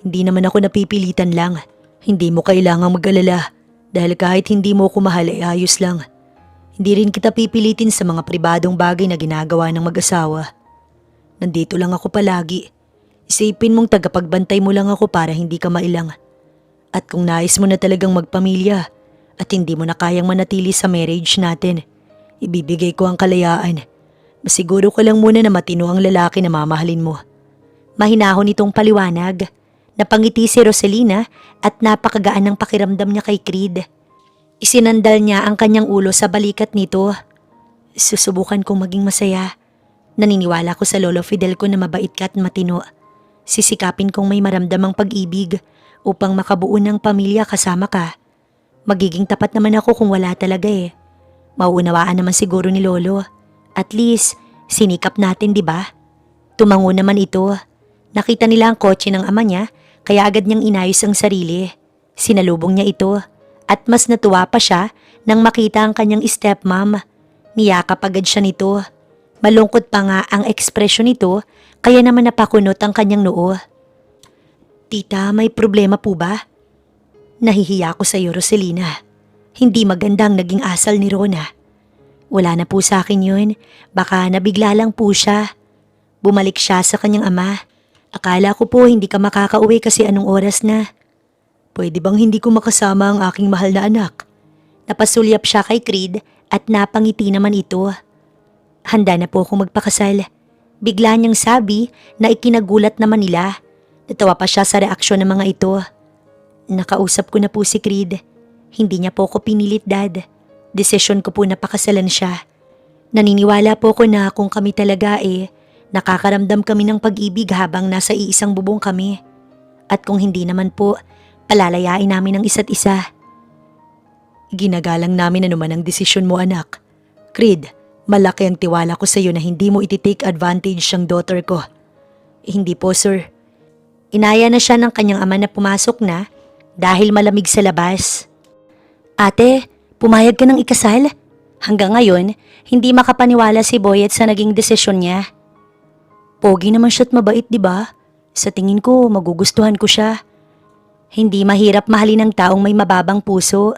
Hindi naman ako napipilitan lang. Hindi mo kailangang mag-alala dahil kahit hindi mo ko mahal ay ayos lang. Hindi rin kita pipilitin sa mga pribadong bagay na ginagawa ng mag-asawa. Nandito lang ako palagi. Isipin mong tagapagbantay mo lang ako para hindi ka mailang. At kung nais mo na talagang magpamilya at hindi mo na kayang manatili sa marriage natin, ibibigay ko ang kalayaan. Masiguro ka lang muna na matino ang lalaki na mamahalin mo. Mahinahon itong paliwanag. Napangiti si Roselina at napakagaan ng pakiramdam niya kay Creed. Isinandal niya ang kanyang ulo sa balikat nito. Susubukan kong maging masaya. Naniniwala ko sa Lolo Fidel ko na mabait ka at matino. Sisikapin kong may maramdamang pag-ibig upang makabuo ng pamilya kasama ka. Magiging tapat naman ako kung wala talaga eh. Mauunawaan naman siguro ni Lolo. At least, sinikap natin, di ba? Tumango naman ito. Nakita nila ang kotse ng ama niya, kaya agad niyang inayos ang sarili. Sinalubong niya ito, at mas natuwa pa siya nang makita ang kanyang stepmom. Niyakap agad siya nito. Malungkot pa nga ang ekspresyon nito, kaya naman napakunot ang kanyang noo. Tita, may problema po ba? Nahihiya ko sa iyo, Roselina. Hindi magandang naging asal ni Rona. Wala na po sa akin yun. Baka nabigla lang po siya. Bumalik siya sa kanyang ama. Akala ko po hindi ka makakauwi kasi anong oras na. Pwede bang hindi ko makasama ang aking mahal na anak? Napasulyap siya kay Creed at napangiti naman ito. Handa na po akong magpakasal. Bigla niyang sabi na ikinagulat naman nila. Natawa pa siya sa reaksyon ng mga ito. Nakausap ko na po si Creed. Hindi niya po ako pinilit, Dad. Desisyon ko po na pakasalan siya. Naniniwala po ko na kung kami talaga nakakaramdam kami ng pag-ibig habang nasa iisang bubong kami. At kung hindi naman po, palalayain namin ang isa't isa. Ginagalang namin naman ang desisyon mo, anak. Creed, malaki ang tiwala ko sa iyo na hindi mo iti-take advantage ang daughter ko. Hindi po, sir. Inaya na siya ng kanyang ama na pumasok na dahil malamig sa labas. Ate, pumayag ka ng ikasal? Hanggang ngayon, hindi makapaniwala si Boyet sa naging desisyon niya. Pogi naman siya't mabait, di ba? Sa tingin ko, magugustuhan ko siya. Hindi mahirap mahalin ng taong may mababang puso.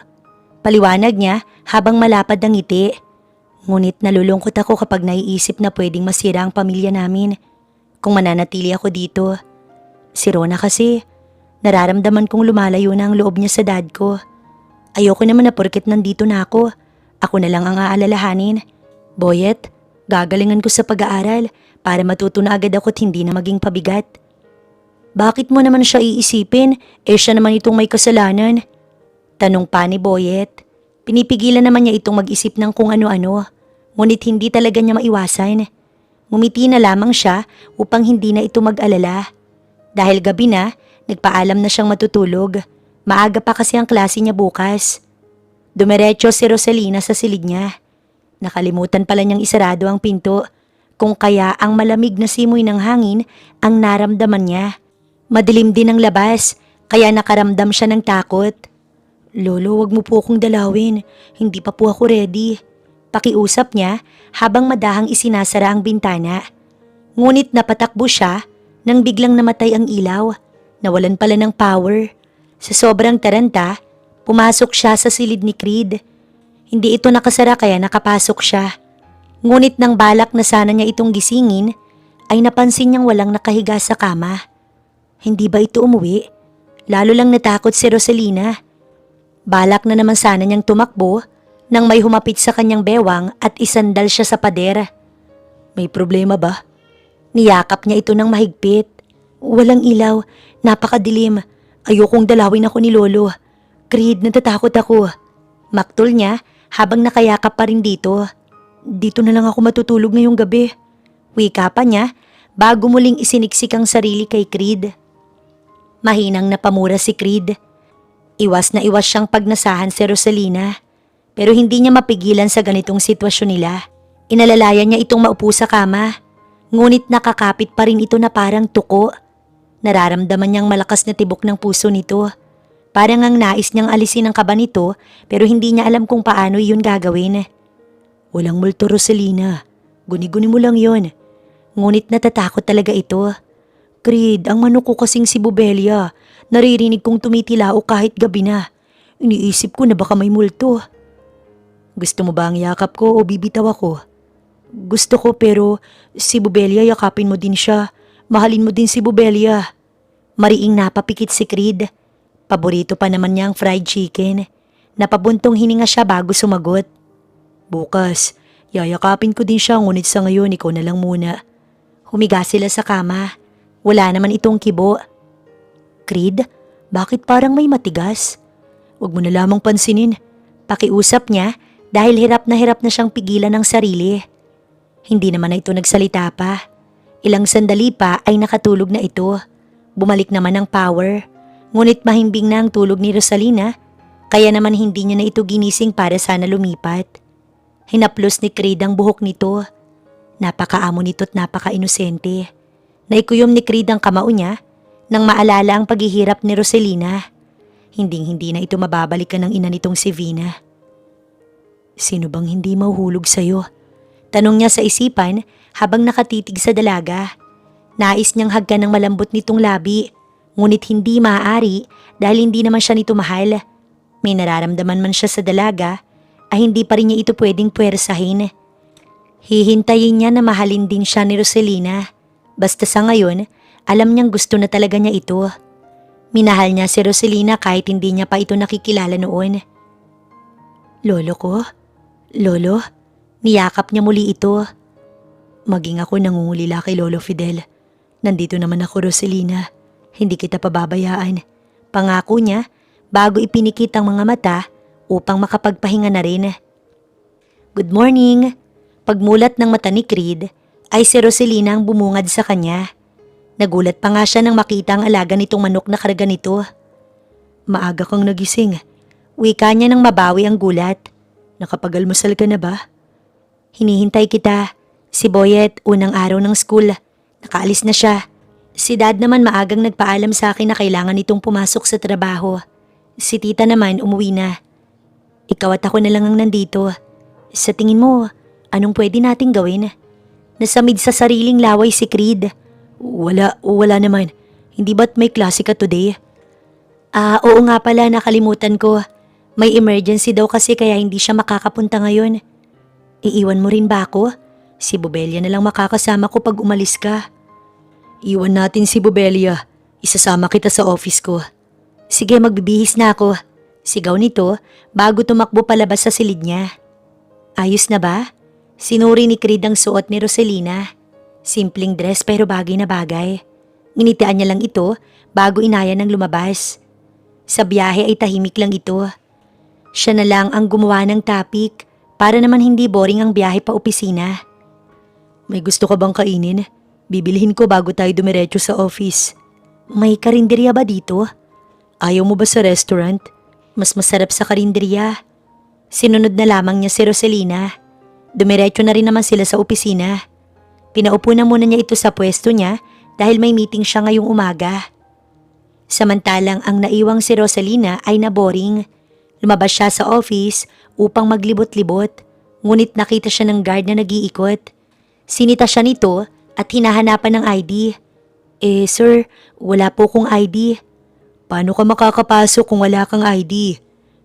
Paliwanag niya habang malapad ang ngiti. Ngunit nalulungkot ako kapag naiisip na pwedeng masira ang pamilya namin kung mananatili ako dito. Si Rona kasi, nararamdaman kong lumalayo na ang loob niya sa dad ko. Ayoko naman na porket nandito na ako na lang ang aalalahanin. Boyet, gagalingan ko sa pag-aaral para matuto na agad ako at hindi na maging pabigat. Bakit mo naman siya iisipin? Siya naman itong may kasalanan. Tanong pa ni Boyet. Pinipigilan naman niya itong mag-isip ng kung ano-ano. Ngunit hindi talaga niya maiwasan. Ngumiti na lamang siya upang hindi na ito mag-alala. Dahil gabi na, nagpaalam na siyang matutulog. Maaga pa kasi ang klase niya bukas. Dumiretso si Rosalina sa silid niya. Nakalimutan pala niyang isarado ang pinto, kung kaya ang malamig na simoy ng hangin ang naramdaman niya. Madilim din ang labas, kaya nakaramdam siya ng takot. Lolo, wag mo po akong dalawin. Hindi pa po ako ready. Pakiusap niya habang madahang isinasara ang bintana. Ngunit napatakbo siya nang biglang namatay ang ilaw. Nawalan pala ng power. Sa sobrang taranta, pumasok siya sa silid ni Creed. Hindi ito nakasara kaya nakapasok siya. Ngunit nang balak na sana niya itong gisingin, ay napansin niyang walang nakahiga sa kama. Hindi ba ito umuwi? Lalo lang natakot si Rosalina. Balak na naman sana niyang tumakbo nang may humapit sa kanyang bewang at isandal siya sa pader. May problema ba? Niyakap niya ito ng mahigpit. Walang ilaw, napakadilim. Ayokong dalawin ako ni Lolo. Creed, natatakot ako. Maktol niya habang nakayakap pa rin dito. Dito na lang ako matutulog ngayong gabi. Wika pa niya bago muling isiniksik ang sarili kay Creed. Mahinang napamura si Creed. Iwas na iwas siyang pagnasahan si Rosalina. Pero hindi niya mapigilan sa ganitong sitwasyon nila. Inalalayan niya itong maupo sa kama. Ngunit nakakapit pa rin ito na parang tuko. Nararamdaman niyang malakas na tibok ng puso nito. Parang ang nais niyang alisin ang kaba nito pero hindi niya alam kung paano iyon gagawin. Walang multo, Rosalina. Guni-guni mo lang yon. Ngunit natatakot talaga ito. Creed, ang manok ko kasing si Bubelia. Naririnig kong tumitilao kahit gabi na. Iniisip ko na baka may multo. Gusto mo ba ang yakap ko o bibitaw ako? Gusto ko pero si Bubelia yakapin mo din siya. Mahalin mo din si Bubelia. Mariing napapikit si Creed. Paborito pa naman niya ang fried chicken. Napabuntong hininga siya bago sumagot. Bukas, yayakapin ko din siya ngunit sa ngayon ikaw na lang muna. Humiga sila sa kama. Wala naman itong kibo. Creed, bakit parang may matigas? Huwag mo na lamang pansinin. Pakiusap niya dahil hirap na siyang pigilan ng sarili. Hindi naman na ito nagsalita pa. Ilang sandali pa ay nakatulog na ito. Bumalik naman ang power. Ngunit mahimbing na ang tulog ni Rosalina, kaya naman hindi niya na ito ginising para sana lumipat. Hinaplos ni Creed ang buhok nito. Napakaamo nito't napaka-inosente. Naikuyom ni Creed ang kamao niya nang maalala ang paghihirap ni Rosalina. Hinding-hindi na ito mababalikan ng ina nitong si Vina. Sino bang hindi mahuhulog sa'yo? Tanong niya sa isipan habang nakatitig sa dalaga. Nais niyang hagkan ng malambot nitong labi, ngunit hindi maaari dahil hindi naman siya nito mahal. May nararamdaman man siya sa dalaga, ay hindi pa rin niya ito pwedeng puwersahin. Hihintayin niya na mahalin din siya ni Rosalina. Basta sa ngayon, alam niyang gusto na talaga niya ito. Minahal niya si Rosalina kahit hindi niya pa ito nakikilala noon. Lolo ko? Lolo? Niyakap niya muli ito. Maging ako nangungulila kay Lolo Fidel. Nandito naman ako, Rosalina. Hindi kita pababayaan. Pangako niya bago ipinikit ang mga mata upang makapagpahinga na rin. Good morning! Pagmulat ng mata ni Creed ay si Roselina ang bumungad sa kanya. Nagulat pa nga siya nang makita ang alaga nitong manok na karga nito. Maaga kang nagising. Wika niya nang mabawi ang gulat. Nakapag-almusal ka na ba? Hinihintay kita. Si Boyet, unang araw ng school. Nakaalis na siya. Si Dad naman maagang nagpaalam sa akin na kailangan itong pumasok sa trabaho. Si Tita naman umuwi na. Ikaw at ako na lang ang nandito. Sa tingin mo, anong pwede nating gawin? Nasamid sa sariling laway si Creed. Wala naman. Hindi ba't may klase ka today? Oo nga pala, nakalimutan ko. May emergency daw kasi kaya hindi siya makakapunta ngayon. Iiwan mo rin ba ako? Si Bobelia na lang makakasama ko pag umalis ka. Iwan natin si Bobelia. Isasama kita sa office ko. Sige, magbibihis na ako. Sigaw nito bago tumakbo palabas sa silid niya. Ayos na ba? Sinuri ni Creed ang suot ni Roselina. Simpleng dress pero bagay na bagay. Nginitian niya lang ito bago inaya ng lumabas. Sa biyahe ay tahimik lang ito. Siya na lang ang gumawa ng topic para naman hindi boring ang biyahe pa opisina. May gusto ka bang kainin? Bibilhin ko bago tayo dumiretso sa office. May karinderya ba dito? Ayaw mo ba sa restaurant? Mas masarap sa karinderya. Sinunod na lamang niya si Roselina. Dumiretso na rin naman sila sa opisina. Pinaupo na muna niya ito sa pwesto niya dahil may meeting siya ngayong umaga. Samantalang ang naiwang si Roselina ay naboring. Lumabas siya sa office upang maglibot-libot, ngunit nakita siya ng guard na nag-iikot. Sinita siya nito at hinahanapan ng ID. Sir, wala po kong ID. Paano ka makakapasok kung wala kang ID?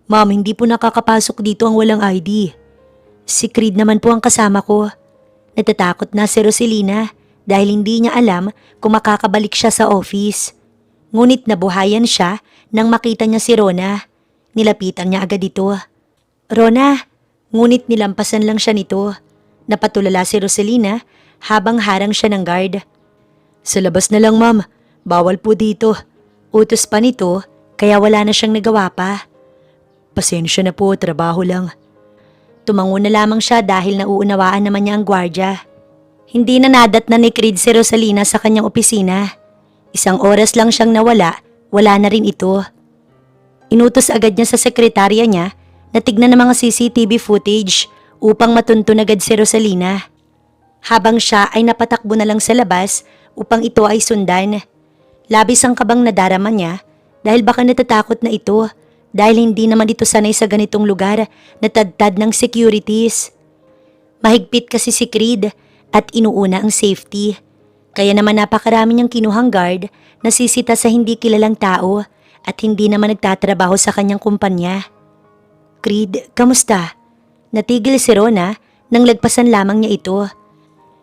Ma'am, hindi po nakakapasok dito ang walang ID. Si Creed naman po ang kasama ko. Natatakot na si Roselina dahil hindi niya alam kung makakabalik siya sa office. Ngunit nabuhayan siya nang makita niya si Rona. Nilapitan niya agad ito. Rona, ngunit nilampasan lang siya nito. Napatulala si Roselina habang harang siya ng guard. Sa labas na lang ma'am, bawal po dito. Utos pa nito kaya wala na siyang nagawa pa. Pasensya na po, trabaho lang. Tumango na lamang siya dahil nauunawaan naman niya ang gwardya. Hindi na nadat na ni Creed si Roselina sa kanyang opisina. Isang oras lang siyang nawala, wala na rin ito. Inutos agad niya sa sekretarya niya na tignan ng mga CCTV footage upang matuntun agad si Roselina. Habang siya ay napatakbo na lang sa labas upang ito ay sundan. Labis ang kabang nadarama niya dahil baka natatakot na ito dahil hindi naman ito sanay sa ganitong lugar na tadtad ng securities. Mahigpit kasi si Creed at inuuna ang safety. Kaya naman napakarami niyang kinuhang guard na sisita sa hindi kilalang tao at hindi naman nagtatrabaho sa kanyang kumpanya. Creed, kamusta? Natigil si Rona nang lagpasan lamang niya ito.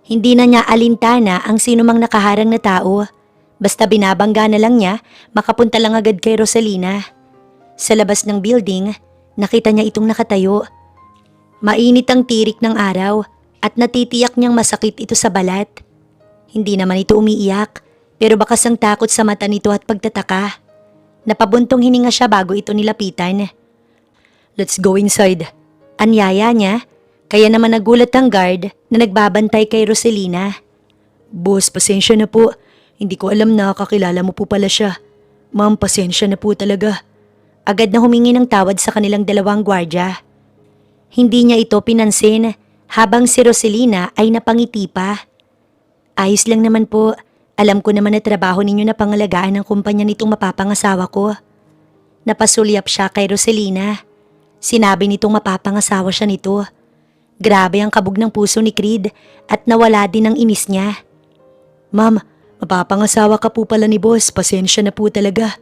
Hindi na niya alintana ang sinumang nakaharang na tao. Basta binabangga na lang niya, makapunta lang agad kay Roselina. Sa labas ng building, nakita niya itong nakatayo. Mainit ang tirik ng araw at natitiyak niyang masakit ito sa balat. Hindi naman ito umiiyak pero bakas ang takot sa mata nito at pagtataka. Napabuntong hininga siya bago ito nilapitan. Let's go inside. Anyaya niya, kaya naman nagulat ang guard na nagbabantay kay Roselina. Boss, pasensya na po. Hindi ko alam na kakilala mo po pala siya. Ma'am, pasensya na po talaga. Agad na humingi ng tawad sa kanilang dalawang gwardya. Hindi niya ito pinansin habang si Roselina ay napangiti pa. Ayos lang naman po. Alam ko naman na trabaho ninyo na pangalagaan ng kumpanya nitong mapapangasawa ko. Napasulyap siya kay Roselina. Sinabi nitong mapapangasawa siya nito. Grabe ang kabog ng puso ni Creed at nawala din ang inis niya. Ma'am, mapapangasawa ka po pala ni boss. Pasensya na po talaga.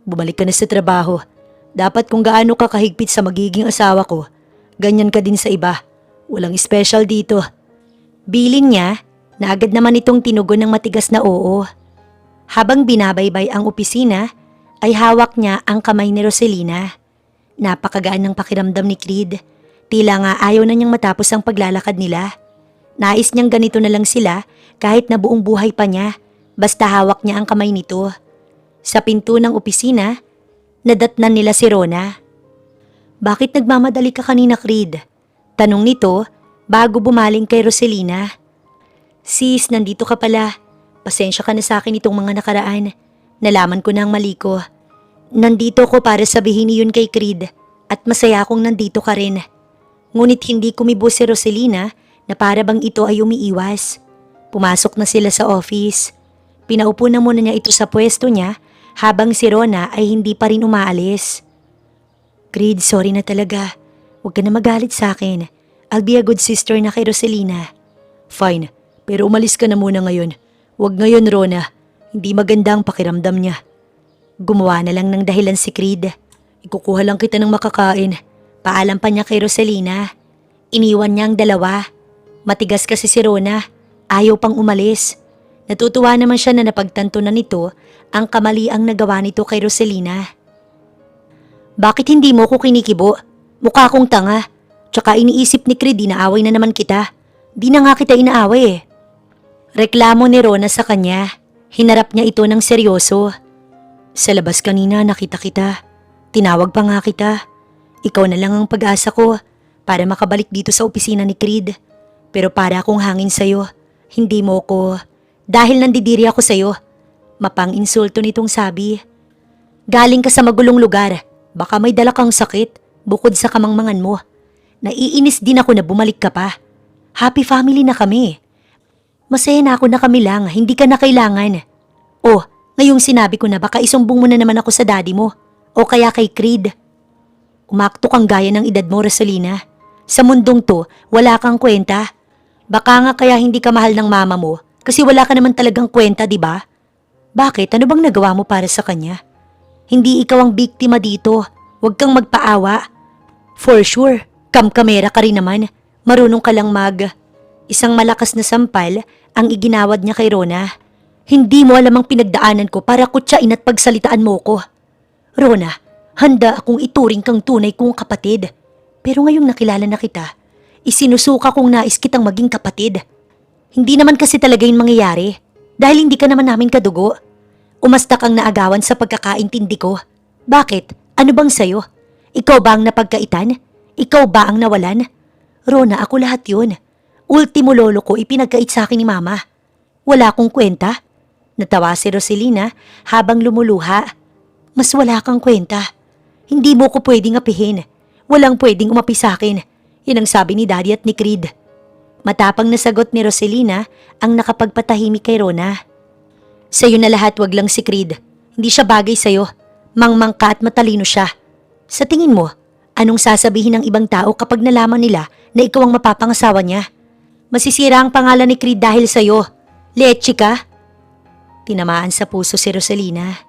Bumalik ka na sa trabaho. Dapat kung gaano ka kahigpit sa magiging asawa ko, ganyan ka din sa iba. Walang special dito. Bilin niya na agad naman itong tinugon ng matigas na oo. Habang binabaybay ang opisina, ay hawak niya ang kamay ni Roselina. Napakagaan ng pakiramdam ni Creed. Tila nga ayaw na niyang matapos ang paglalakad nila. Nais niyang ganito na lang sila kahit na buong buhay pa niya, basta hawak niya ang kamay nito. Sa pinto ng opisina, nadatnan nila si Rona. Bakit nagmamadali ka kanina, Creed? Tanong nito bago bumaling kay Roselina. Sis, nandito ka pala. Pasensya ka na sa akin itong mga nakaraan. Nalaman ko na ang mali ko. Nandito ko para sabihin iyon kay Creed at masaya akong nandito ka rin. Ngunit hindi kumibo si Roselina na para bang ito ay umiiwas. Pumasok na sila sa office. Pinaupo na muna niya ito sa pwesto niya habang si Rona ay hindi pa rin umaalis. Creed, sorry na talaga. Huwag ka na magalit sa akin. I'll be a good sister na kay Roselina. Fine, pero umalis ka na muna ngayon. Huwag ngayon, Rona. Hindi maganda ang pakiramdam niya. Gumawa na lang ng dahilan si Creed. Ikukuha lang kita ng makakain. Paalam pa niya kay Roselina. Iniwan niya ang dalawa. Matigas kasi si Rona. Ayaw pang umalis. Natutuwa naman siya na napagtanto na nito ang kamaliang nagawa nito kay Roselina. Bakit hindi mo ko kinikibo? Mukha akong tanga. Tsaka iniisip ni Creed, inaaway na naman kita. Di na nga kita inaaway eh. Reklamo ni Rona sa kanya. Hinarap niya ito ng seryoso. Sa labas kanina nakita kita. Tinawag pa nga kita. Ikaw na lang ang pag-asa ko para makabalik dito sa opisina ni Creed. Pero para akong hangin sa'yo. Hindi mo ko. Dahil nandidiri ako sa'yo. Mapang-insulto nitong sabi. Galing ka sa magulong lugar. Baka may dala kang sakit bukod sa kamangmangan mo. Naiinis din ako na bumalik ka pa. Happy family na kami. Masaya na ako na kami lang, hindi ka na kailangan. Oh, ngayong sinabi ko na baka isumbong mo na naman ako sa daddy mo. O kaya kay Creed. Umakto kang gaya ng edad mo, Roselina. Sa mundong to, wala kang kwenta. Baka nga kaya hindi ka mahal ng mama mo kasi wala ka naman talagang kwenta, di ba? Bakit? Ano bang nagawa mo para sa kanya? Hindi ikaw ang biktima dito. Huwag kang magpaawa. For sure, kamkamera ka rin naman. Marunong ka lang Isang malakas na sampal ang iginawad niya kay Rona. Hindi mo alam ang pinagdaanan ko para kutsain at pagsalitaan mo ko. Rona, handa akong ituring kang tunay kong kapatid. Pero ngayong nakilala na kita, isinusuka kong nais kitang maging kapatid. Hindi naman kasi talaga yung mangyayari dahil hindi ka naman namin kadugo. Umasta kang naagawan sa pagkakaintindi ko. Bakit? Ano bang sayo? Ikaw ba ang napagkaitan? Ikaw ba ang nawalan? Rona, ako lahat yun. Ultimo lolo ko ipinagkait sa akin ni mama. Wala akong kwenta. Natawa si Roselina habang lumuluha. Mas wala kang kwenta. Hindi mo ko pwedeng apihin. Walang pwedeng umapi sa akin. Yan ang sabi ni Daddy at ni Creed. Matapang na sagot ni Roselina ang nakapagpatahimik kay Rona. Sa'yo na lahat, wag lang si Creed. Hindi siya bagay sa'yo. Mangmang ka at matalino siya. Sa tingin mo, anong sasabihin ng ibang tao kapag nalaman nila na ikaw ang mapapangasawa niya? Masisira ang pangalan ni Creed dahil sa'yo. Leche ka? Tinamaan sa puso si Roselina.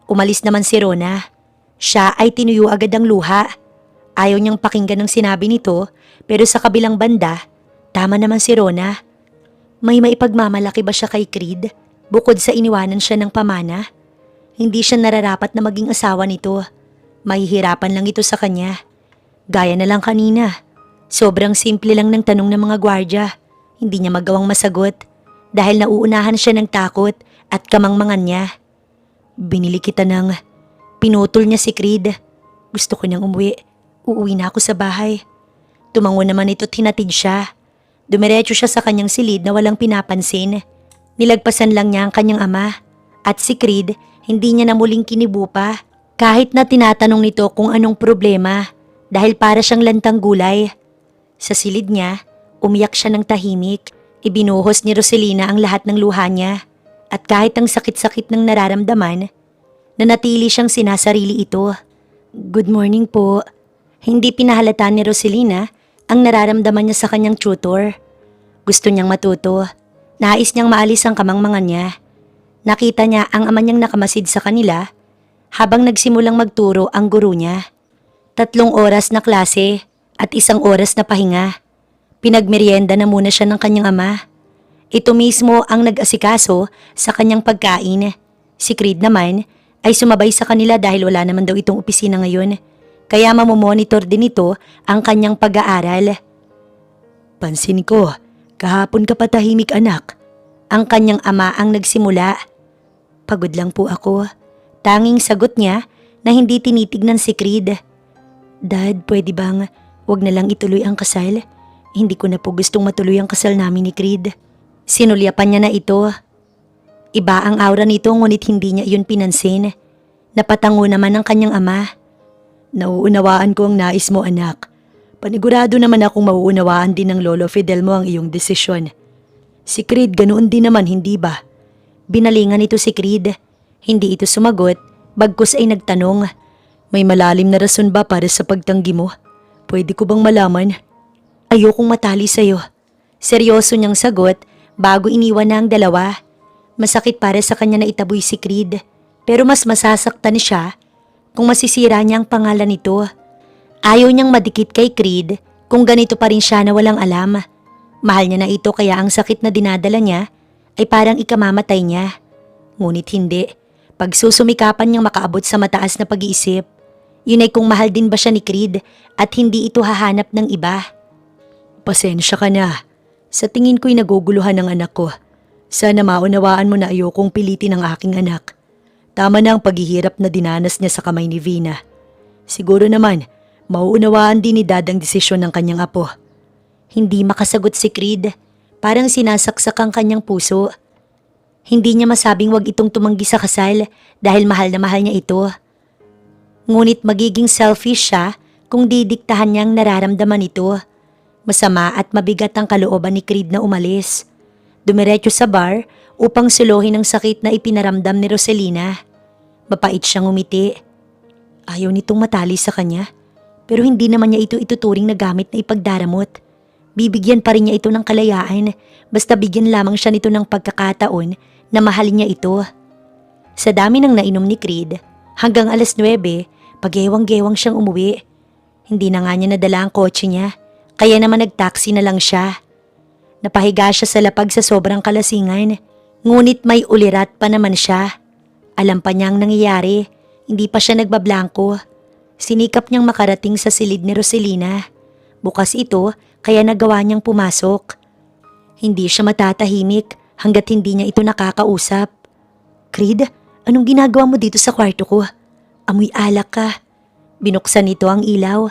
Umalis naman si Rona. Siya ay tinuyo agad ang luha. Ayaw niyang pakinggan ng sinabi nito, pero sa kabilang banda, tama naman si Rona. May maipagmamalaki ba siya kay Creed? Bukod sa iniwanan siya ng pamana, hindi siya nararapat na maging asawa nito. Mahihirapan lang ito sa kanya. Gaya na lang kanina. Sobrang simple lang ng tanong ng mga gwardya. Hindi niya magawang masagot dahil nauunahan siya ng takot at kamangmangan niya. Binili kita ng... Pinutol niya si Creed. Gusto ko niyang umuwi. Uuwi na ako sa bahay. Tumango naman ito't hinatid siya. Dumiretso siya sa kanyang silid na walang pinapansin. Nilagpasan lang niya ang kanyang ama. At si Creed, hindi niya na muling kinibo pa. Kahit na tinatanong nito kung anong problema dahil para siyang lantang gulay. Sa silid niya, umiyak siya ng tahimik. Ibinuhos ni Roselina ang lahat ng luha niya. At kahit ang sakit-sakit ng nararamdaman, nanatili siyang sinasarili ito. Good morning po. Hindi pinahalata ni Roselina ang nararamdaman niya sa kanyang tutor. Gusto niyang matuto. Nais niyang maalis ang kamangmangan niya. Nakita niya ang ama niyang nakamasid sa kanila habang nagsimulang magturo ang guro niya. 3 oras na klase at 1 oras na pahinga. Pinagmeryenda na muna siya ng kanyang ama. Ito mismo ang nag-asikaso sa kanyang pagkain. Si Creed naman ay sumabay sa kanila dahil wala naman daw itong opisina ngayon. Kaya mamomonitor din ito ang kanyang pag-aaral. Pansin ko, kahapon ka patahimik anak. Ang kanyang ama ang nagsimula. Pagod lang po ako. Tanging sagot niya na hindi tinitignan si Creed. Dad, pwede bang wag na lang ituloy ang kasal? Hindi ko na po gustong matuloy ang kasal namin ni Creed. Sinulyapan niya na ito. Iba ang aura nito ngunit hindi niya iyon pinansin. Napatango naman ang kanyang ama. Nauunawaan ko ang nais mo, anak. Panigurado naman akong mauunawaan din ng Lolo Fidel mo ang iyong desisyon. Si Creed ganoon din naman, hindi ba? Binalingan ito si Creed. Hindi ito sumagot, bagkus ay nagtanong. May malalim na rason ba para sa pagtanggi mo? Pwede ko bang malaman? Ayokong matali sa'yo. Seryoso niyang sagot bago iniwan na ang dalawa. Masakit para sa kanya na itaboy si Creed, pero mas masasaktan siya kung masisira niya ang pangalan nito. Ayaw niyang madikit kay Creed kung ganito pa rin siya na walang alam. Mahal niya na ito kaya ang sakit na dinadala niya ay parang ikamamatay niya. Ngunit hindi. Pagsusumikapan niyang makaabot sa mataas na pag-iisip, yun ay kung mahal din ba siya ni Creed at hindi ito hahanap ng iba. Pasensya ka na. Sa tingin ko'y naguguluhan ng anak ko. Sana maunawaan mo na ayokong pilitin ang aking anak. Tama na ang paghihirap na dinanas niya sa kamay ni Vina. Siguro naman, mauunawaan din ni Dad ang desisyon ng kanyang apo. Hindi makasagot si Creed. Parang sinasaksak ang kanyang puso. Hindi niya masabing wag itong tumanggi sa kasal dahil mahal na mahal niya ito. Ngunit magiging selfish siya kung didiktahan niyang nararamdaman ito. Masama at mabigat ang kalooban ni Creed na umalis. Dumiretso sa bar upang suluhin ang sakit na ipinaramdam ni Roselina. Mapait siyang umiti. Ayaw nitong matali sa kanya, pero hindi naman niya ito ituturing na gamit na ipagdaramot. Bibigyan pa rin niya ito ng kalayaan, basta bigyan lamang siya nito ng pagkakataon na mahalin niya ito. Sa dami ng nainom ni Creed, hanggang 9:00, pag-ewang-gewang siyang umuwi. Hindi na nga niya nadala ang kotse niya, kaya naman nag-taxi na lang siya. Napahiga siya sa lapag sa sobrang kalasingan, ngunit may ulirat pa naman siya. Alam pa niya ang nangyayari, hindi pa siya nagbablangko. Sinikap niyang makarating sa silid ni Roselina. Bukas ito, kaya nagawa niyang pumasok. Hindi siya matatahimik hanggat hindi niya ito nakakausap. Creed, anong ginagawa mo dito sa kwarto ko? Amoy alak ka. Binuksan nito ang ilaw.